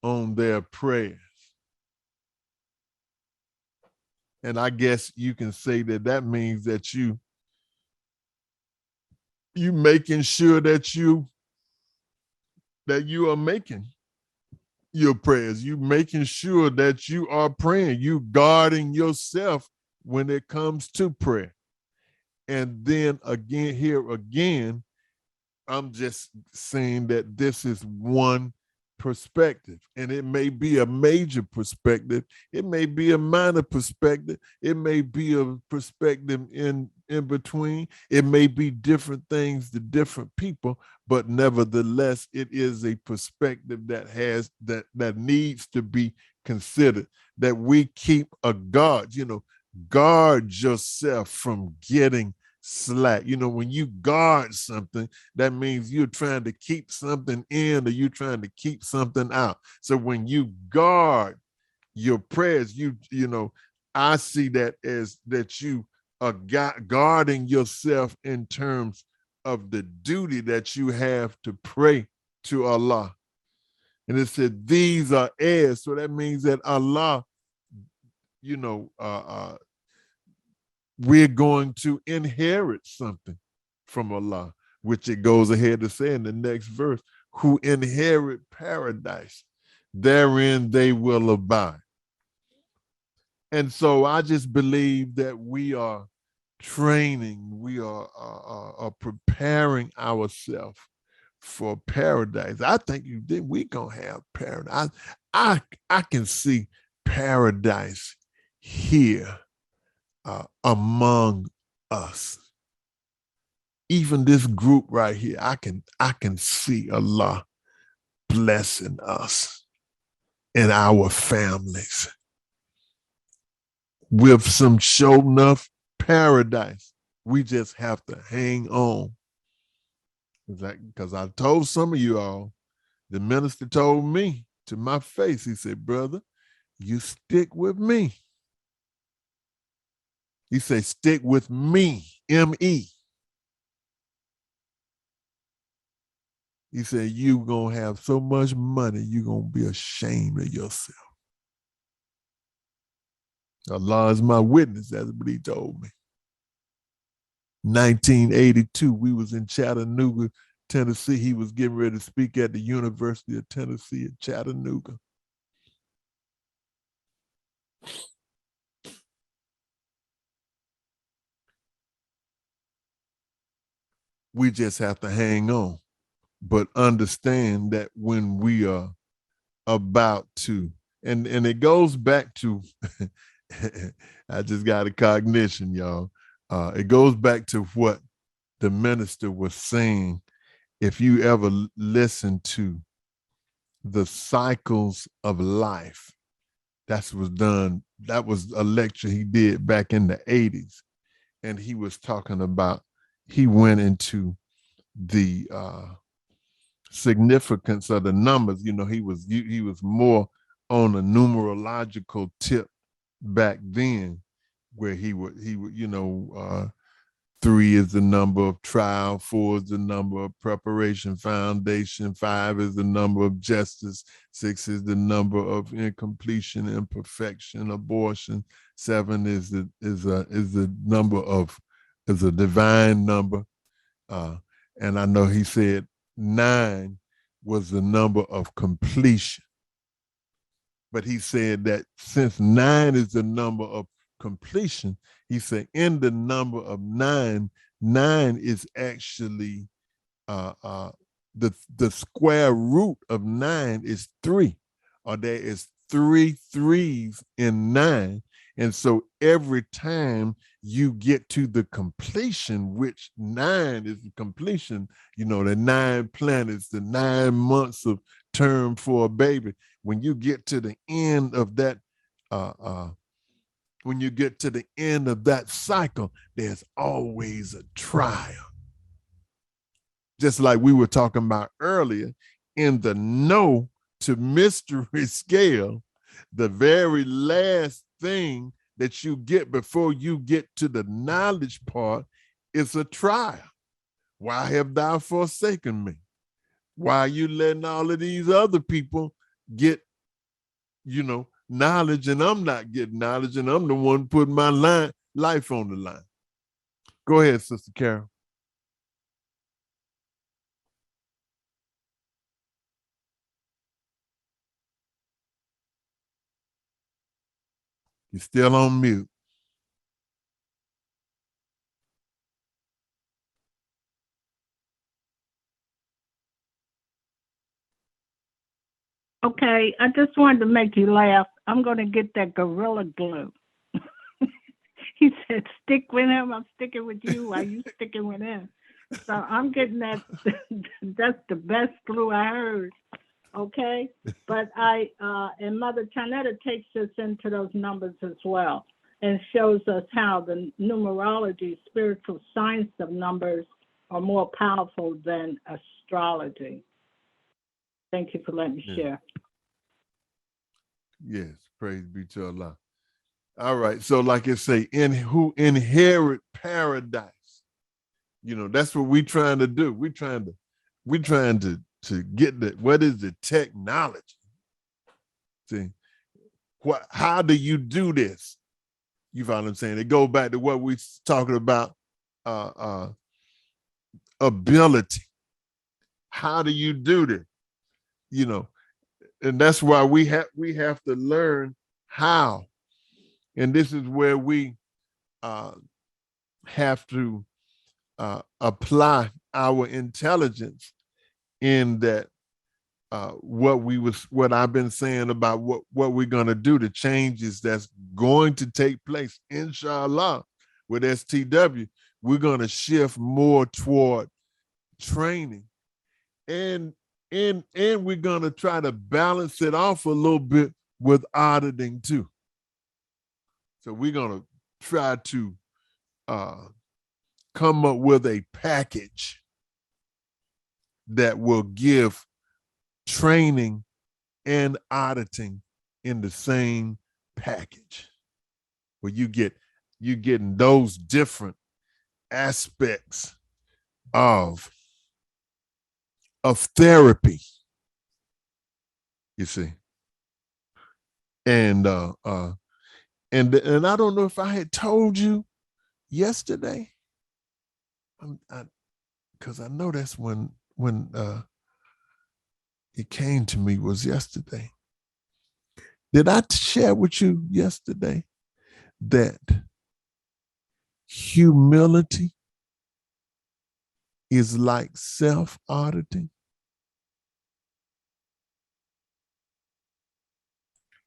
on their prayers. And I guess you can say that means that you making sure that you are making your prayers. You making sure that you are praying. You guarding yourself when it comes to prayer. And then again, I'm just saying that this is one perspective, and it may be a major perspective. It may be a minor perspective. It may be a perspective in between. It may be different things to different people, but nevertheless, it is a perspective that needs to be considered, that we keep a guard, guard yourself from getting slack. When you guard something, that means you're trying to keep something in or you're trying to keep something out. So when you guard your prayers, I see that as that you are guarding yourself in terms of the duty that you have to pray to Allah. And it said, these are heirs. So that means that Allah, we're going to inherit something from Allah, which it goes ahead to say in the next verse, who inherit paradise. Therein they will abide. And so I just believe that we are training, we are preparing ourselves for paradise. I think we're going to have paradise. I can see paradise here. Among us, even this group right here, I can see Allah blessing us and our families with some show enough paradise. We just have to hang on. Because I told some of you all, the minister told me to my face, he said, brother, you stick with me. He said, stick with me, M-E. He said, you going to have so much money, you're going to be ashamed of yourself. Allah is my witness, that's what he told me. 1982, we was in Chattanooga, Tennessee. He was getting ready to speak at the University of Tennessee at Chattanooga. We just have to hang on, but understand that when we are about to, and it goes back to, I just got a cognition, y'all. It goes back to what the minister was saying. If you ever listen to the cycles of life, that was a lecture he did back in the 80s. And he was talking about, he went into the significance of the numbers. You know, he was more on a numerological tip back then, where he would, you know, 3 is the number of trial, 4 is the number of preparation, foundation, 5 is the number of justice, 6 is the number of incompletion, imperfection, abortion, 7 is a divine number. And I know he said 9 was the number of completion. But he said that since 9 is the number of completion, he said in the number of 9, 9 is actually the square root of 9 is 3, or there is 3 3s in 9. And so every time you get to the completion, which 9 is the completion, you know, the 9 planets, the 9 months of term for a baby. When you get to the end of that, when you get to the end of that cycle, there's always a trial. Just like we were talking about earlier, in the no to mystery scale, the very last thing that you get before you get to the knowledge part is a trial. Why have thou forsaken me? Why are you letting all of these other people get, you know, knowledge, and I'm not getting knowledge, and I'm the one putting my life on the line? Go ahead, Sister Carol. You're still on mute.
Okay, I just wanted to make you laugh. I'm going to get that Gorilla Glue. He said, stick with him. I'm sticking with you while you sticking with him. So I'm getting that. That's the best glue I heard. Okay. But and Mother Chanetta takes us into those numbers as well and shows us how the numerology, spiritual science of numbers are more powerful than astrology. Thank you for letting me share.
Yes, praise be to Allah. All right, so like it say, who inherit paradise. You know, that's what we trying to do. We trying to get the, what is the technology? See, how do you do this? You follow what I'm saying? It goes back to what we talking about, ability. How do you do this? You know, and that's why we have to learn how. And this is where we have to apply our intelligence in that what I've been saying about what we're going to do, the changes that's going to take place, inshallah, with STW. We're going to shift more toward training, and we're going to try to balance it off a little bit with auditing too. So we're going to try to come up with a package that will give training and auditing in the same package, where you're getting those different aspects of therapy, you see. And I don't know if I had told you yesterday, because I know that's when it came to me, was yesterday. Did I share with you yesterday that humility is like self-auditing?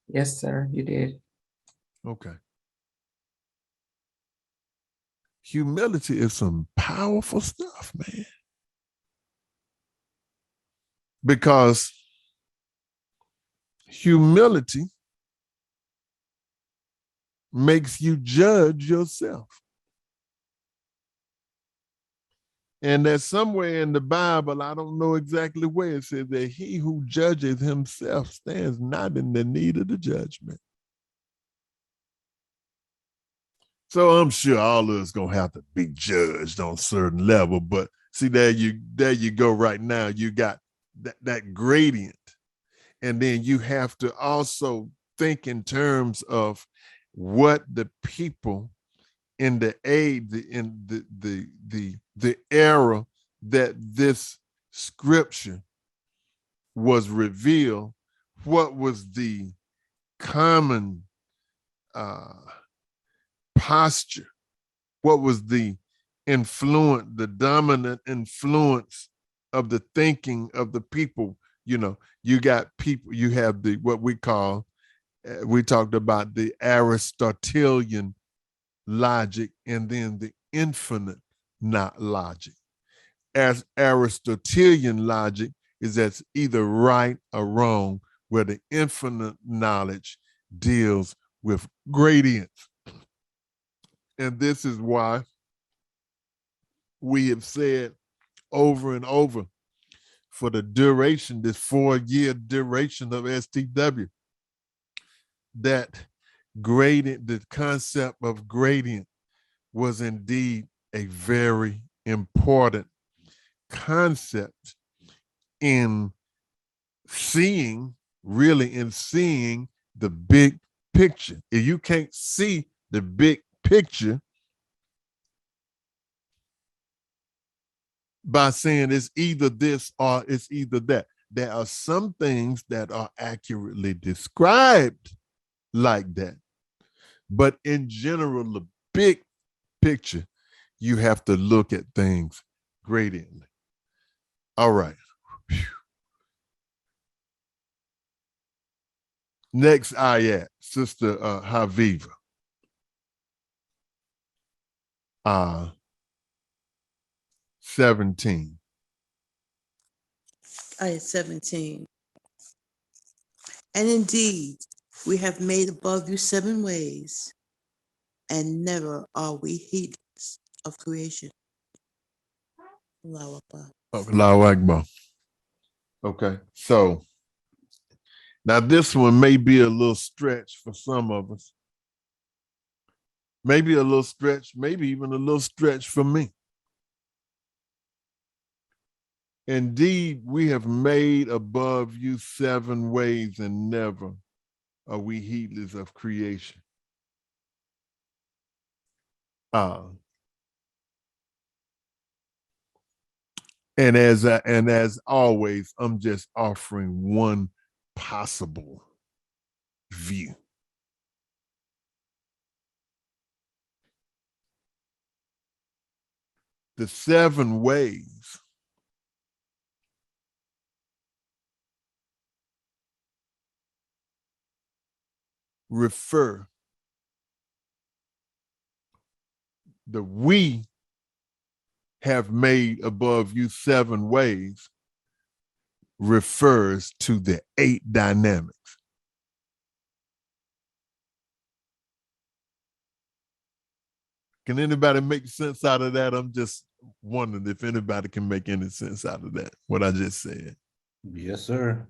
Yes, sir, you did.
Okay. Humility is some powerful stuff, man. Because humility makes you judge yourself. And there's somewhere in the Bible, I don't know exactly where, it says that he who judges himself stands not in the need of the judgment. So I'm sure all of us gonna have to be judged on a certain level. But see, there you go right now. You got that gradient. And then you have to also think in terms of what the people in the era that this scripture was revealed, what was the common posture? What was the dominant influence of the thinking of the people? You know, you got people, you have what we call, we talked about the Aristotelian logic and then the infinite not logic. As Aristotelian logic is that's either right or wrong, where the infinite knowledge deals with gradients. And this is why we have said over and over for the duration, this 4-year duration of STW, that gradient, the concept of gradient was indeed a very important concept in seeing the big picture. If you can't see the big picture by saying it's either this or it's either that, there are some things that are accurately described like that. But in general, the big picture, you have to look at things gradiently. All right. Whew. Next ayat, Sister Haviva. 17.
Ayat 17. And indeed, we have made above you 7 ways, and never are we heedless of creation. Allahu Akbar.
Allahu Akbar. Okay, so now this one may be a little stretch for some of us. Maybe a little stretch, maybe even a little stretch for me. Indeed, we have made above you 7 ways, and never are we heedless of creation. And as always, I'm just offering one possible view. The 7 ways refer, the we have made above you 7 ways refers to the 8 dynamics. Can anybody make sense out of that? I'm just wondering if anybody can make any sense out of that, what I just said.
Yes, sir.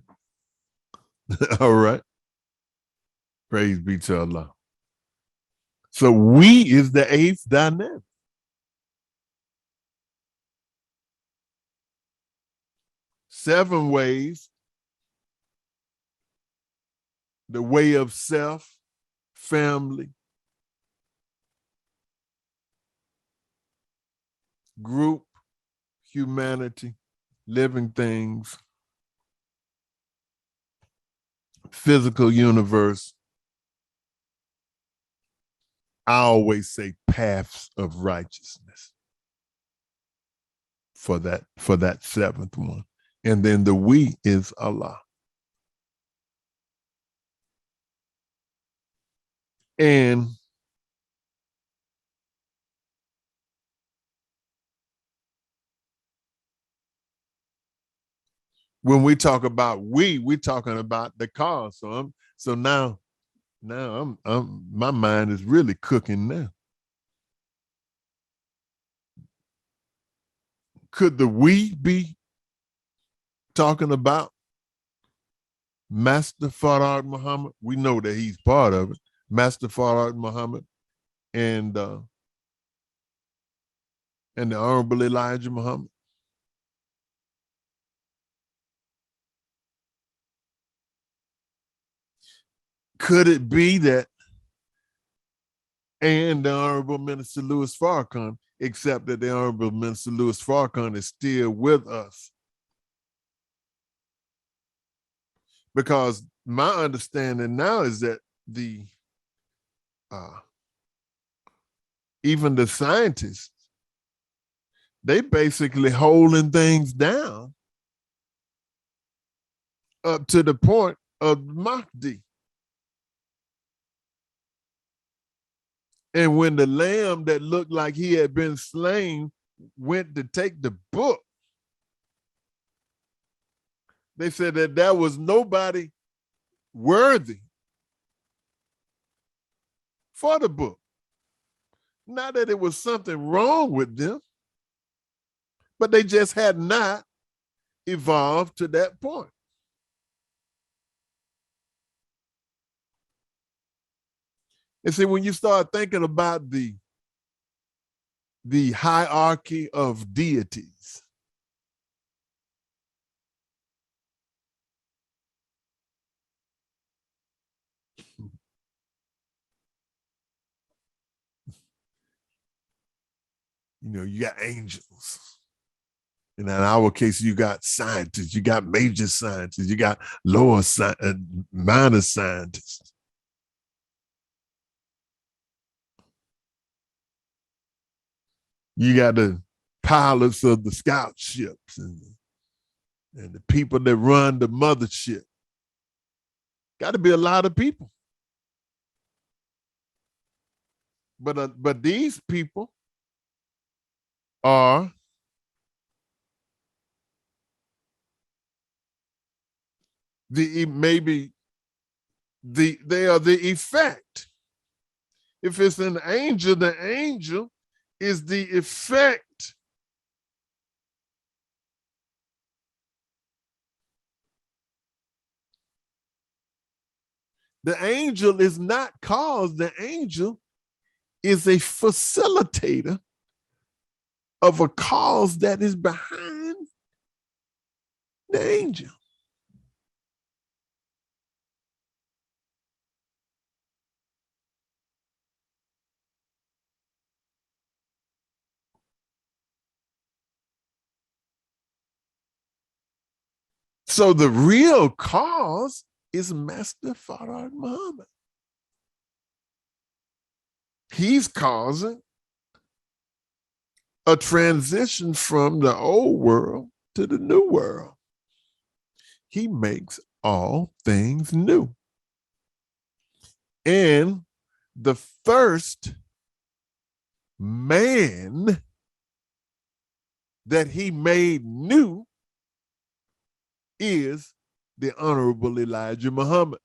All right. Praise be to Allah. So we is the 8th dynamic. Seven ways, the way of self, family, group, humanity, living things, physical universe. I always say paths of righteousness. for that seventh one. And then the we is Allah. And when we talk about we're talking about the cause. So now my mind is really cooking now. Could the we be talking about Master Farad Muhammad? We know that he's part of it. Master Farad Muhammad and the Honorable Elijah Muhammad. Could it be that and the Honorable Minister Louis Farrakhan, except that the Honorable Minister Louis Farrakhan is still with us? Because my understanding now is that even the scientists, they basically holding things down up to the point of Mahdi. And when the lamb that looked like he had been slain went to take the book, they said that there was nobody worthy for the book. Not that it was something wrong with them, but they just had not evolved to that point. And see, when you start thinking about the hierarchy of deities, you got angels. And in our case, you got scientists, you got major scientists, you got minor scientists. You got the pilots of the scout ships and the people that run the mothership. Got to be a lot of people. But these people are they are the effect. If it's an angel, the angel is the effect. The angel is not cause. The angel is a facilitator of a cause that is behind the angel. So the real cause is Master Farad Muhammad. He's causing a transition from the old world to the new world. He makes all things new. And the first man that he made new is the Honorable Elijah Muhammad.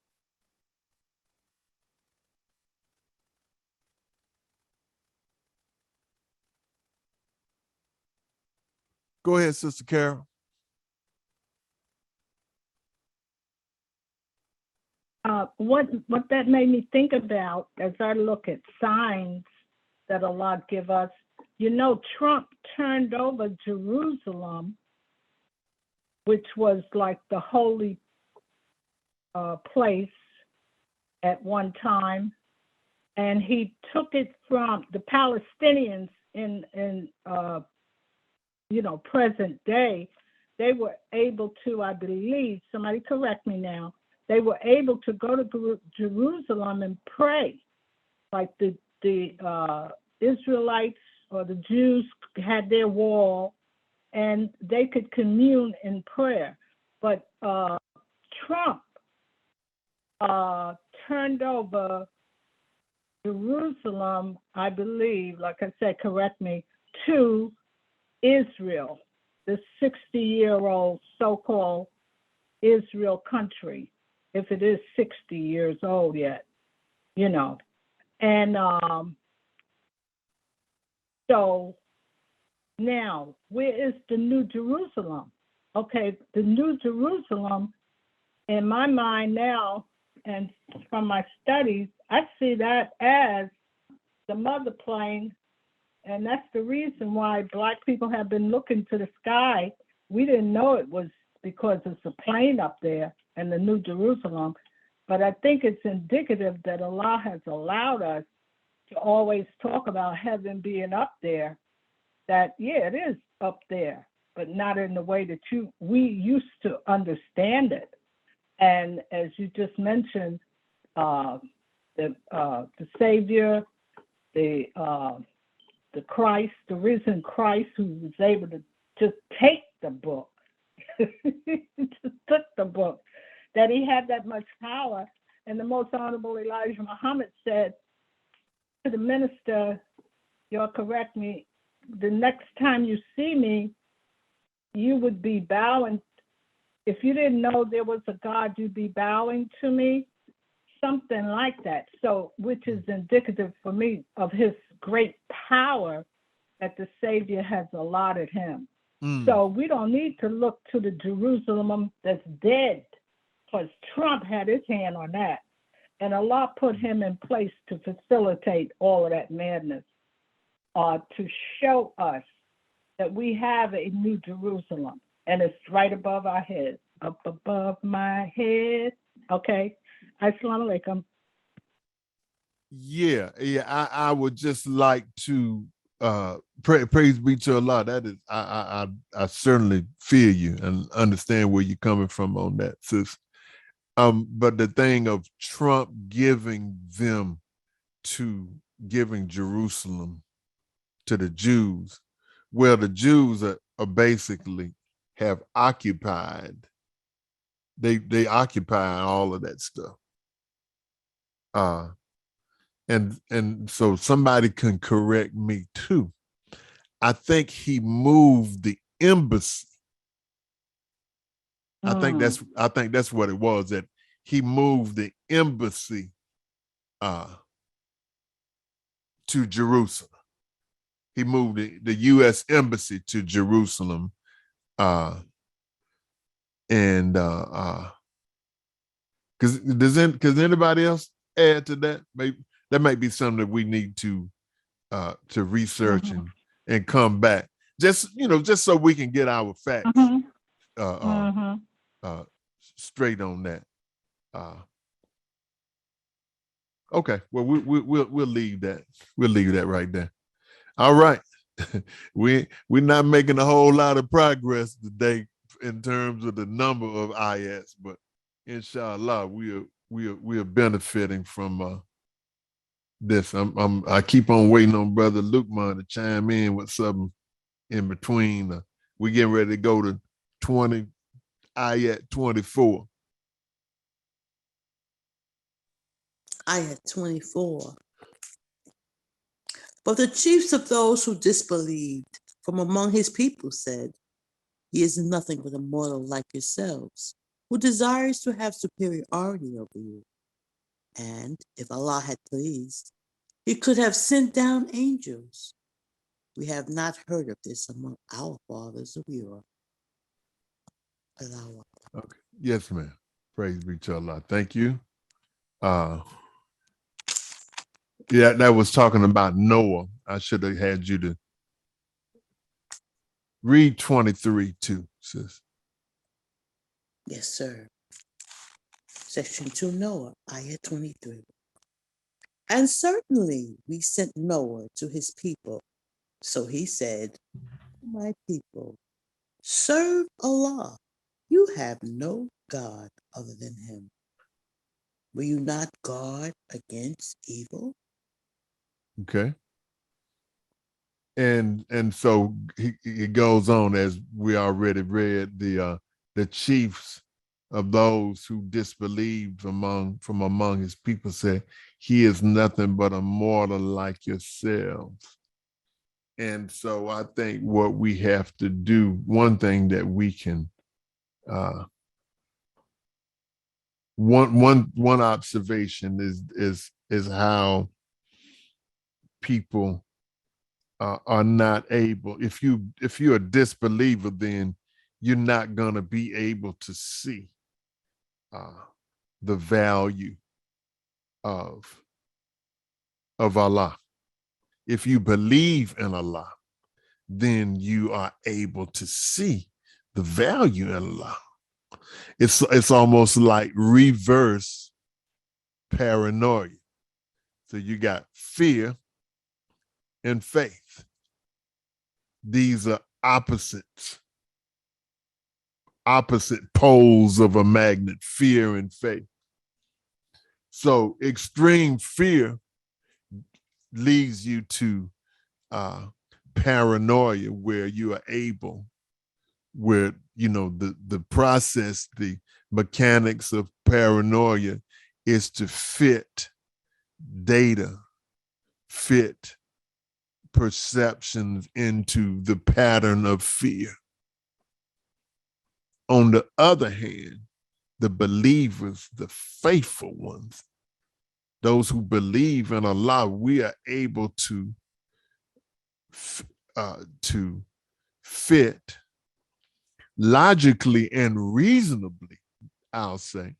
Go ahead, Sister Carol.
What that made me think about as I look at signs that Allah give us, Trump turned over Jerusalem, which was like the holy place at one time, and he took it from the Palestinians in present day. They were able to, I believe, somebody correct me now, they were able to go to Jerusalem and pray, like the Israelites or the Jews had their wall, and they could commune in prayer. But Trump turned over Jerusalem, I believe, like I said, correct me, to Israel, the 60-year-old so-called Israel country, if it is 60 years old yet, you know. And so now, where is the New Jerusalem? Okay, the New Jerusalem, in my mind now, and from my studies, I see that as the mother plane, and that's the reason why Black people have been looking to the sky. We didn't know it was because it's a plane up there in the New Jerusalem, but I think it's indicative that Allah has allowed us to always talk about heaven being up there, that, yeah, it is up there, but not in the way that we used to understand it. And as you just mentioned, the Savior, the Christ, the risen Christ, who was able to just take the book, just took the book, that he had that much power. And the most honorable Elijah Muhammad said to the minister, you'll correct me, the next time you see me, you would be bowing. If you didn't know there was a God, you'd be bowing to me, something like that. So, which is indicative for me of his great power that the Savior has allotted him. So we don't need to look to the Jerusalem that's dead, because Trump had his hand on that. And Allah put him in place to facilitate all of that madness, to show us that we have a New Jerusalem, and it's right above our heads, up above my head. Okay. Assalamu alaikum.
Yeah, I would just like to praise be to Allah. That is, I certainly feel you and understand where you're coming from on that, sis. But the thing of Trump giving Jerusalem to the Jews, well, the Jews are basically have occupied. They occupy all of that stuff. And so somebody can correct me too. I think he moved the embassy. I think that's what it was, that he moved the embassy to Jerusalem. He moved the U.S. embassy to Jerusalem, and because anybody else add to that? Maybe that might be something that we need to research and come back. Just so we can get our facts straight on that. Okay, well we'll leave that. We'll leave that right there. All right. We're not making a whole lot of progress today in terms of the number of ayats, but inshallah we are benefiting from this. I keep on waiting on Brother Lukman to chime in with something in between. We getting ready to go to ayat 24.
Ayat 24. But the chiefs of those who disbelieved from among his people said, he is nothing but a mortal like yourselves, who desires to have superiority over you. And if Allah had pleased, he could have sent down angels. We have not heard of this among our fathers of yore. Allah.
Okay. Yes, ma'am. Praise be to Allah. Thank you. Yeah, that was talking about Noah. I should have had you to read 23 too, sis.
Yes, sir. Section 2, Noah, ayah 23. And certainly we sent Noah to his people. So he said, my people, serve Allah. You have no God other than him. Will you not guard against evil?
Okay. And so he goes on, as we already read, the chiefs of those who disbelieved from among his people said, he is nothing but a mortal like yourselves. And so I think what we have to do, one thing that we can, one observation is how people are not able. If you're a disbeliever, then you're not gonna be able to see the value of Allah. If you believe in Allah, then you are able to see the value in Allah. It's almost like reverse paranoia. So you got fear and faith. These are opposite poles of a magnet, fear and faith. So extreme fear leads you to paranoia, where you are able, where, the process, the mechanics of paranoia is to fit data, fit perceptions into the pattern of fear. On the other hand, the believers, the faithful ones, those who believe in Allah, we are able to fit logically and reasonably, I'll say,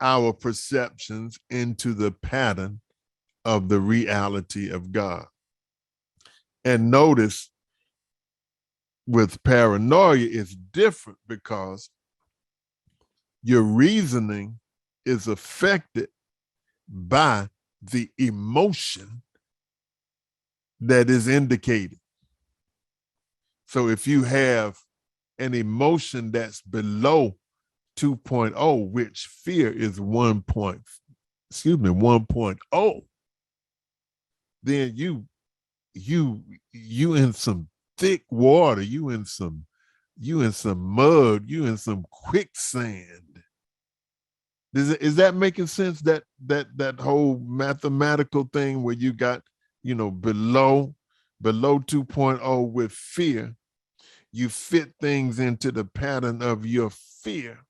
our perceptions into the pattern of the reality of God. And notice, with paranoia, it's different because your reasoning is affected by the emotion that is indicated. So if you have an emotion that's below 2.0, which fear is 1.0, then you in some thick water, you in some mud, you in some quicksand. Is that making sense? That whole mathematical thing where you got, below 2.0 with fear, you fit things into the pattern of your fear.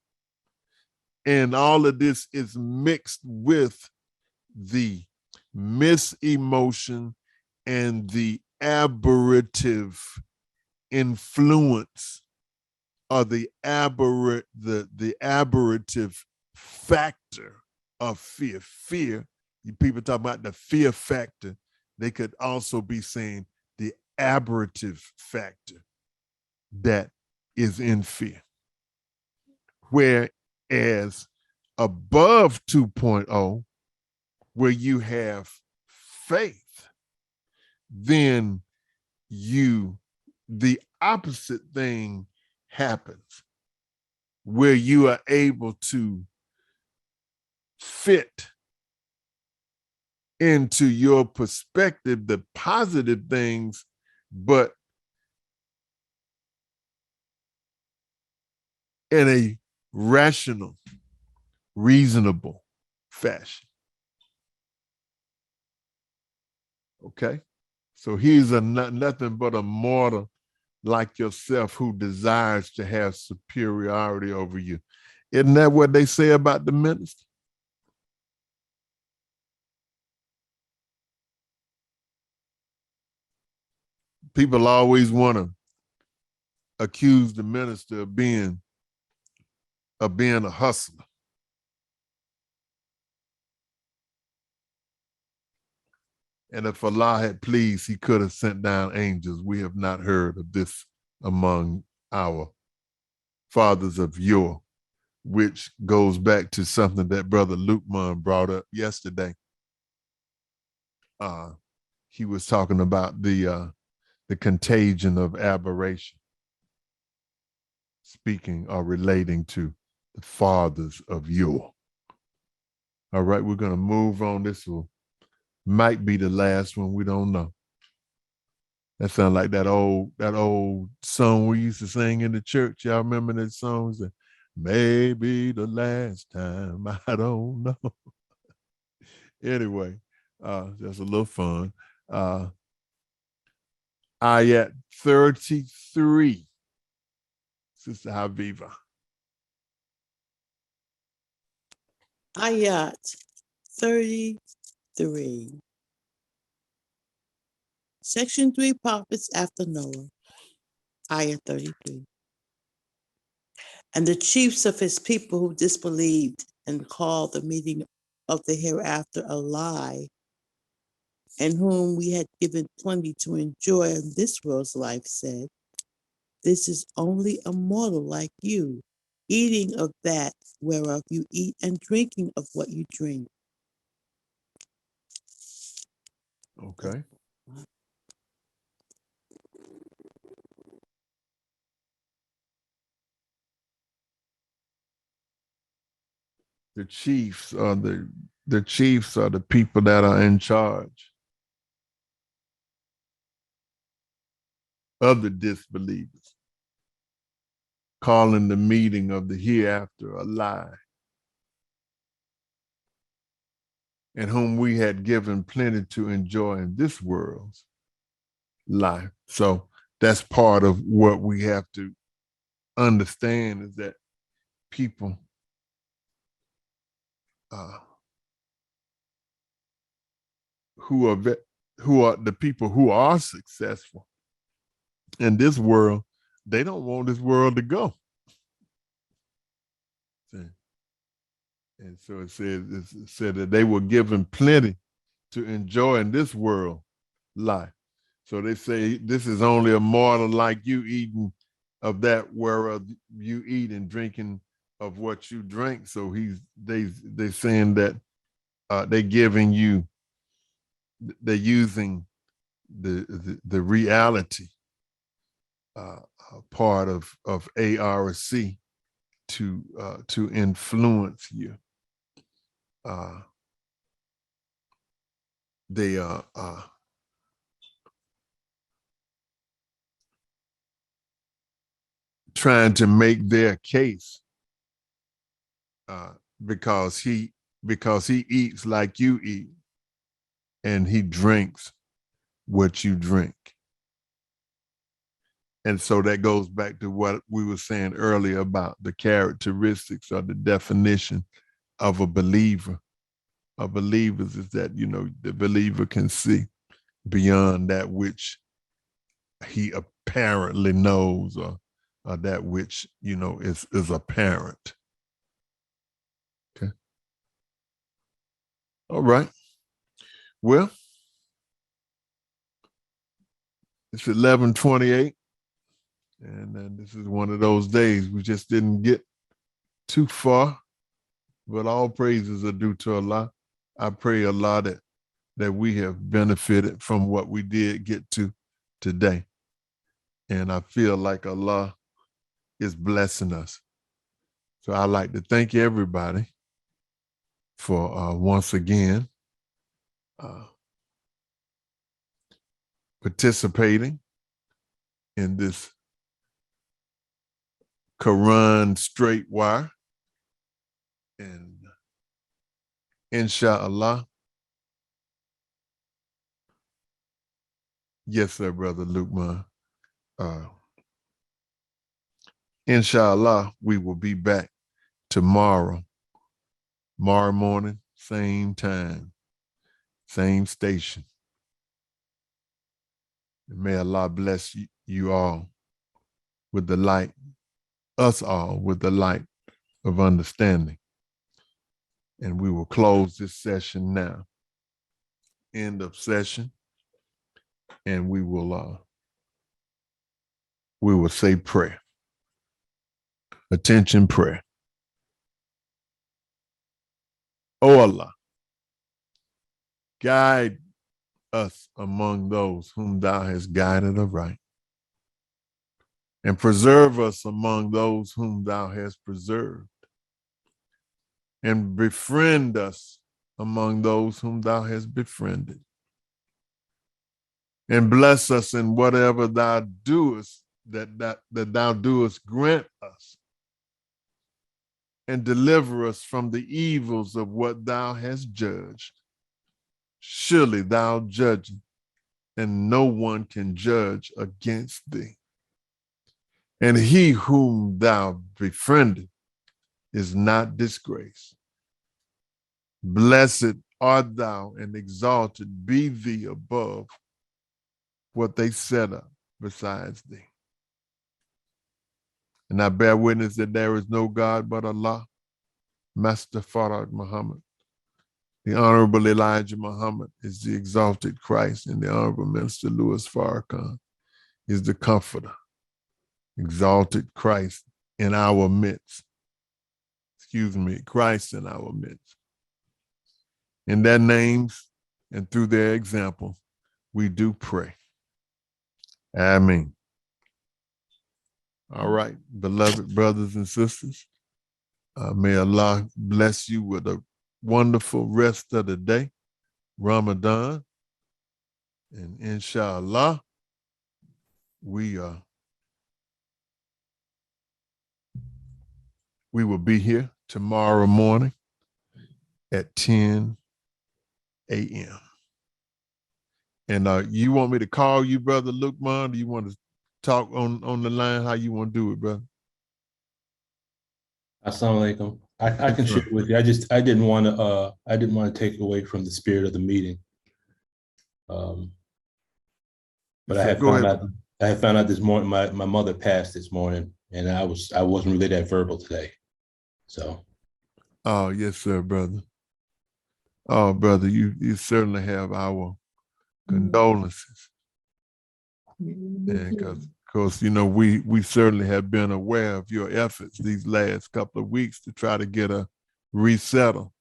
And all of this is mixed with the misemotion and the aberrative influence, or the aberrative factor of fear. Fear, people talk about the fear factor. They could also be saying the aberrative factor that is in fear. Whereas above 2.0, where you have faith, then the opposite thing happens, where you are able to fit into your perspective the positive things, but in a rational, reasonable fashion. Okay? So he's nothing but a mortal like yourself who desires to have superiority over you. Isn't that what they say about the minister? People always want to accuse the minister of being a hustler. And if Allah had pleased, he could have sent down angels. We have not heard of this among our fathers of yore, which goes back to something that Brother Lukman brought up yesterday. He was talking about the contagion of aberration, speaking or relating to the fathers of yore. All right, we're going to move on. This might be the last one. We don't know. That sounds like that old song we used to sing in the church. Y'all remember that song? Maybe the last time. I don't know. Anyway, just a little fun. Ayat 33, Sister Habiba.
Ayat 33. Section 3, Prophets after Noah. Ayat 33. And the chiefs of his people who disbelieved and called the meeting of the hereafter a lie, and whom we had given plenty to enjoy in this world's life, said, this is only a mortal like you, eating of that whereof you eat and drinking of what you drink.
Okay. The chiefs are the people that are in charge of the disbelievers, calling the meeting of the hereafter a lie, and whom we had given plenty to enjoy in this world's life. So that's part of what we have to understand, is that people who are the people who are successful in this world, they don't want this world to go. And so it said that they were given plenty to enjoy in this world life. So they say this is only a mortal like you, eating of that whereof you eat and drinking of what you drink. So they saying that they're using the reality part of ARC to influence you. They are trying to make their case because he eats like you eat and he drinks what you drink. And so that goes back to what we were saying earlier about the characteristics or the definition of a believer. A believer is that, the believer can see beyond that which he apparently knows, or that which, is apparent. Okay. All right. Well, it's 11:28. And then this is one of those days we just didn't get too far, but all praises are due to Allah. I pray Allah that we have benefited from what we did get to today. And I feel like Allah is blessing us. So I'd like to thank everybody for once again participating in this Quranic Str Wire. And inshallah, yes, sir, Brother Lukman. Inshallah, we will be back tomorrow morning, same time, same station. And may Allah bless you all with the light, us all with the light of understanding. And we will close this session now. End of session. And we will say prayer. Attention, prayer. Oh Allah, guide us among those whom thou hast guided aright, and preserve us among those whom thou hast preserved, and befriend us among those whom thou hast befriended. and bless us in whatever thou doest, that thou doest grant us, and deliver us from the evils of what thou hast judged. Surely thou judgest, and no one can judge against thee. And he whom thou befriended is not disgraced. Blessed art thou, and exalted be thee above what they set up besides thee. And I bear witness that there is no God but Allah, Master Farad Muhammad. The Honorable Elijah Muhammad is the exalted Christ, and the Honorable Minister Louis Farrakhan is the comforter. Exalted Christ in our midst. Christ in our midst. In their names and through their example, we do pray. Amen. All right, beloved brothers and sisters, may Allah bless you with a wonderful rest of the day, Ramadan, and inshallah, we will be here tomorrow morning at 10 a.m. And you want me to call you, Brother Lukman? Do you want to talk on the line? How you want to do it, brother?
Assalamu alaikum. I can share with you. I didn't want to take away from the spirit of the meeting. But so I had found out this morning my mother passed this morning, and I wasn't really that verbal today. So.
Oh, yes, sir, brother. Oh, brother, you certainly have our condolences. And of course, you know, we certainly have been aware of your efforts these last couple of weeks to try to get a resettle.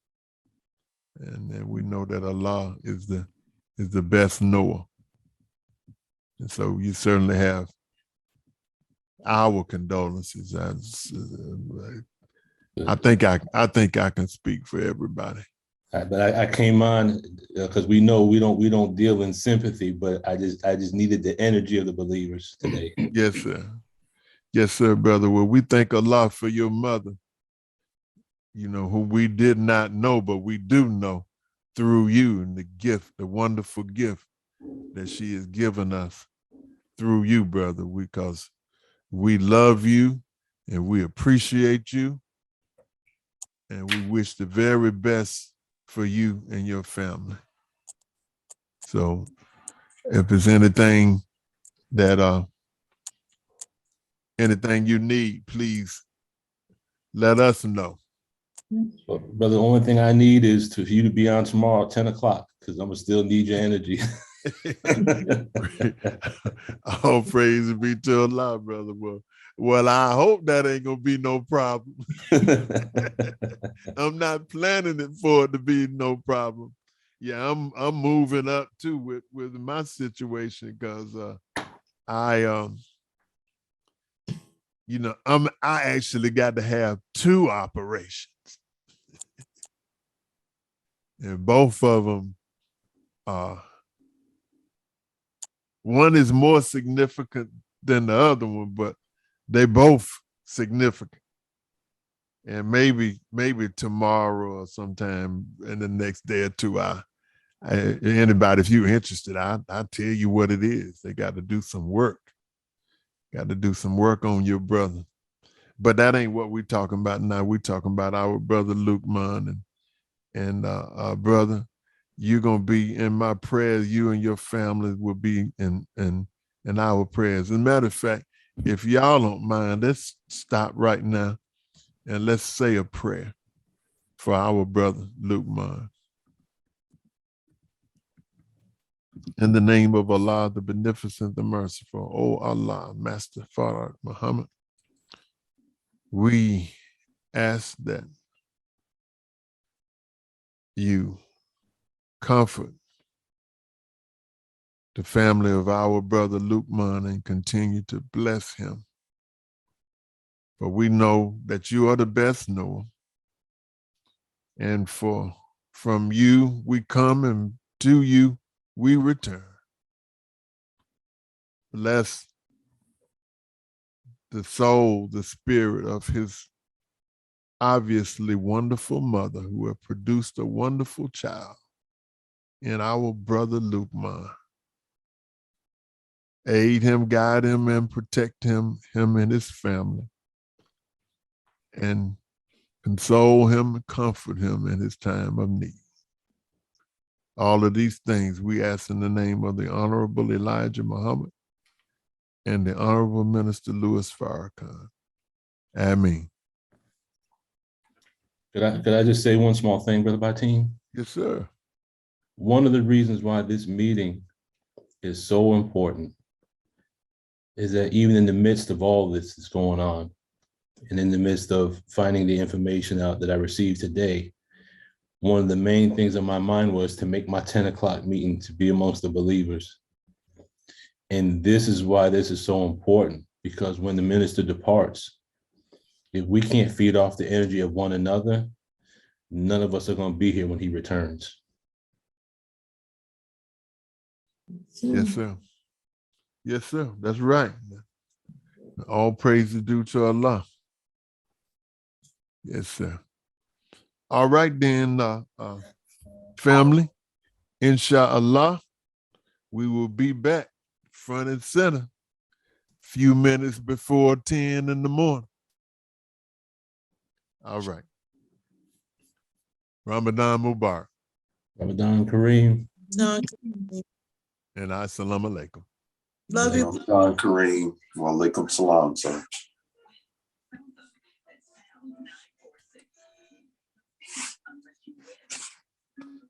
And then we know that Allah is the best knower. And so you certainly have our condolences. I think I can speak for everybody.
But I came on because we know we don't deal in sympathy, but I just needed the energy of the believers today.
Yes, sir. Yes, sir, brother. Well, we thank Allah for your mother, you know, who we did not know, but we do know through you, and the wonderful gift that she has given us through you, brother, because we love you and we appreciate you, and we wish the very best for you and your family. So if there's anything that anything you need, please let us know.
Well, brother, the only thing I need is for you to be on tomorrow at 10 o'clock, because I'm gonna still need your energy.
All praise be to Allah, brother. Well, I hope that ain't gonna be no problem. I'm not planning it for it to be no problem. Yeah, I'm moving up too with my situation, because you know, I actually got to have 2 operations, and both of them one is more significant than the other one, but they both significant. And maybe tomorrow or sometime in the next day or two, anybody, if you're interested, I'll tell you what it is. They got to do some work. Got to do some work on your brother. But that ain't what we're talking about now. We're talking about our brother Lukman, and brother, you're gonna be in my prayers. You and your family will be in our prayers. As a matter of fact, if y'all don't mind, let's stop right now and let's say a prayer for our brother Lukman. In the name of Allah, the Beneficent, the Merciful, O Allah, Master Farad Muhammad, we ask that you comfort the family of our brother Lukman and continue to bless him. For we know that you are the best knower. And from you we come, and to you we return. bless the soul, the spirit of his obviously wonderful mother who have produced a wonderful child in our brother Lukman. Aid him, guide him, and protect him and his family. And console him and comfort him in his time of need. All of these things we ask in the name of the Honorable Elijah Muhammad and the Honorable Minister Louis Farrakhan. Amen.
Could I just say one small thing, Brother Bateen?
Yes, sir.
One of the reasons why this meeting is so important is that even in the midst of all this that's going on, and in the midst of finding the information out that I received today, one of the main things on my mind was to make my 10 o'clock meeting to be amongst the believers. And this is why this is so important, because when the minister departs, if we can't feed off the energy of one another, none of us are going to be here when he returns.
Yes, sir. Yes, sir. That's right. All praise is due to Allah. Yes, sir. All right, then, family, inshallah, we will be back front and center few minutes before 10 in the morning. All right. Ramadan Mubarak.
Ramadan Kareem.
And assalamu alaikum.
Love you.
Ramadan Kareem. Wa alaikum salam, sir.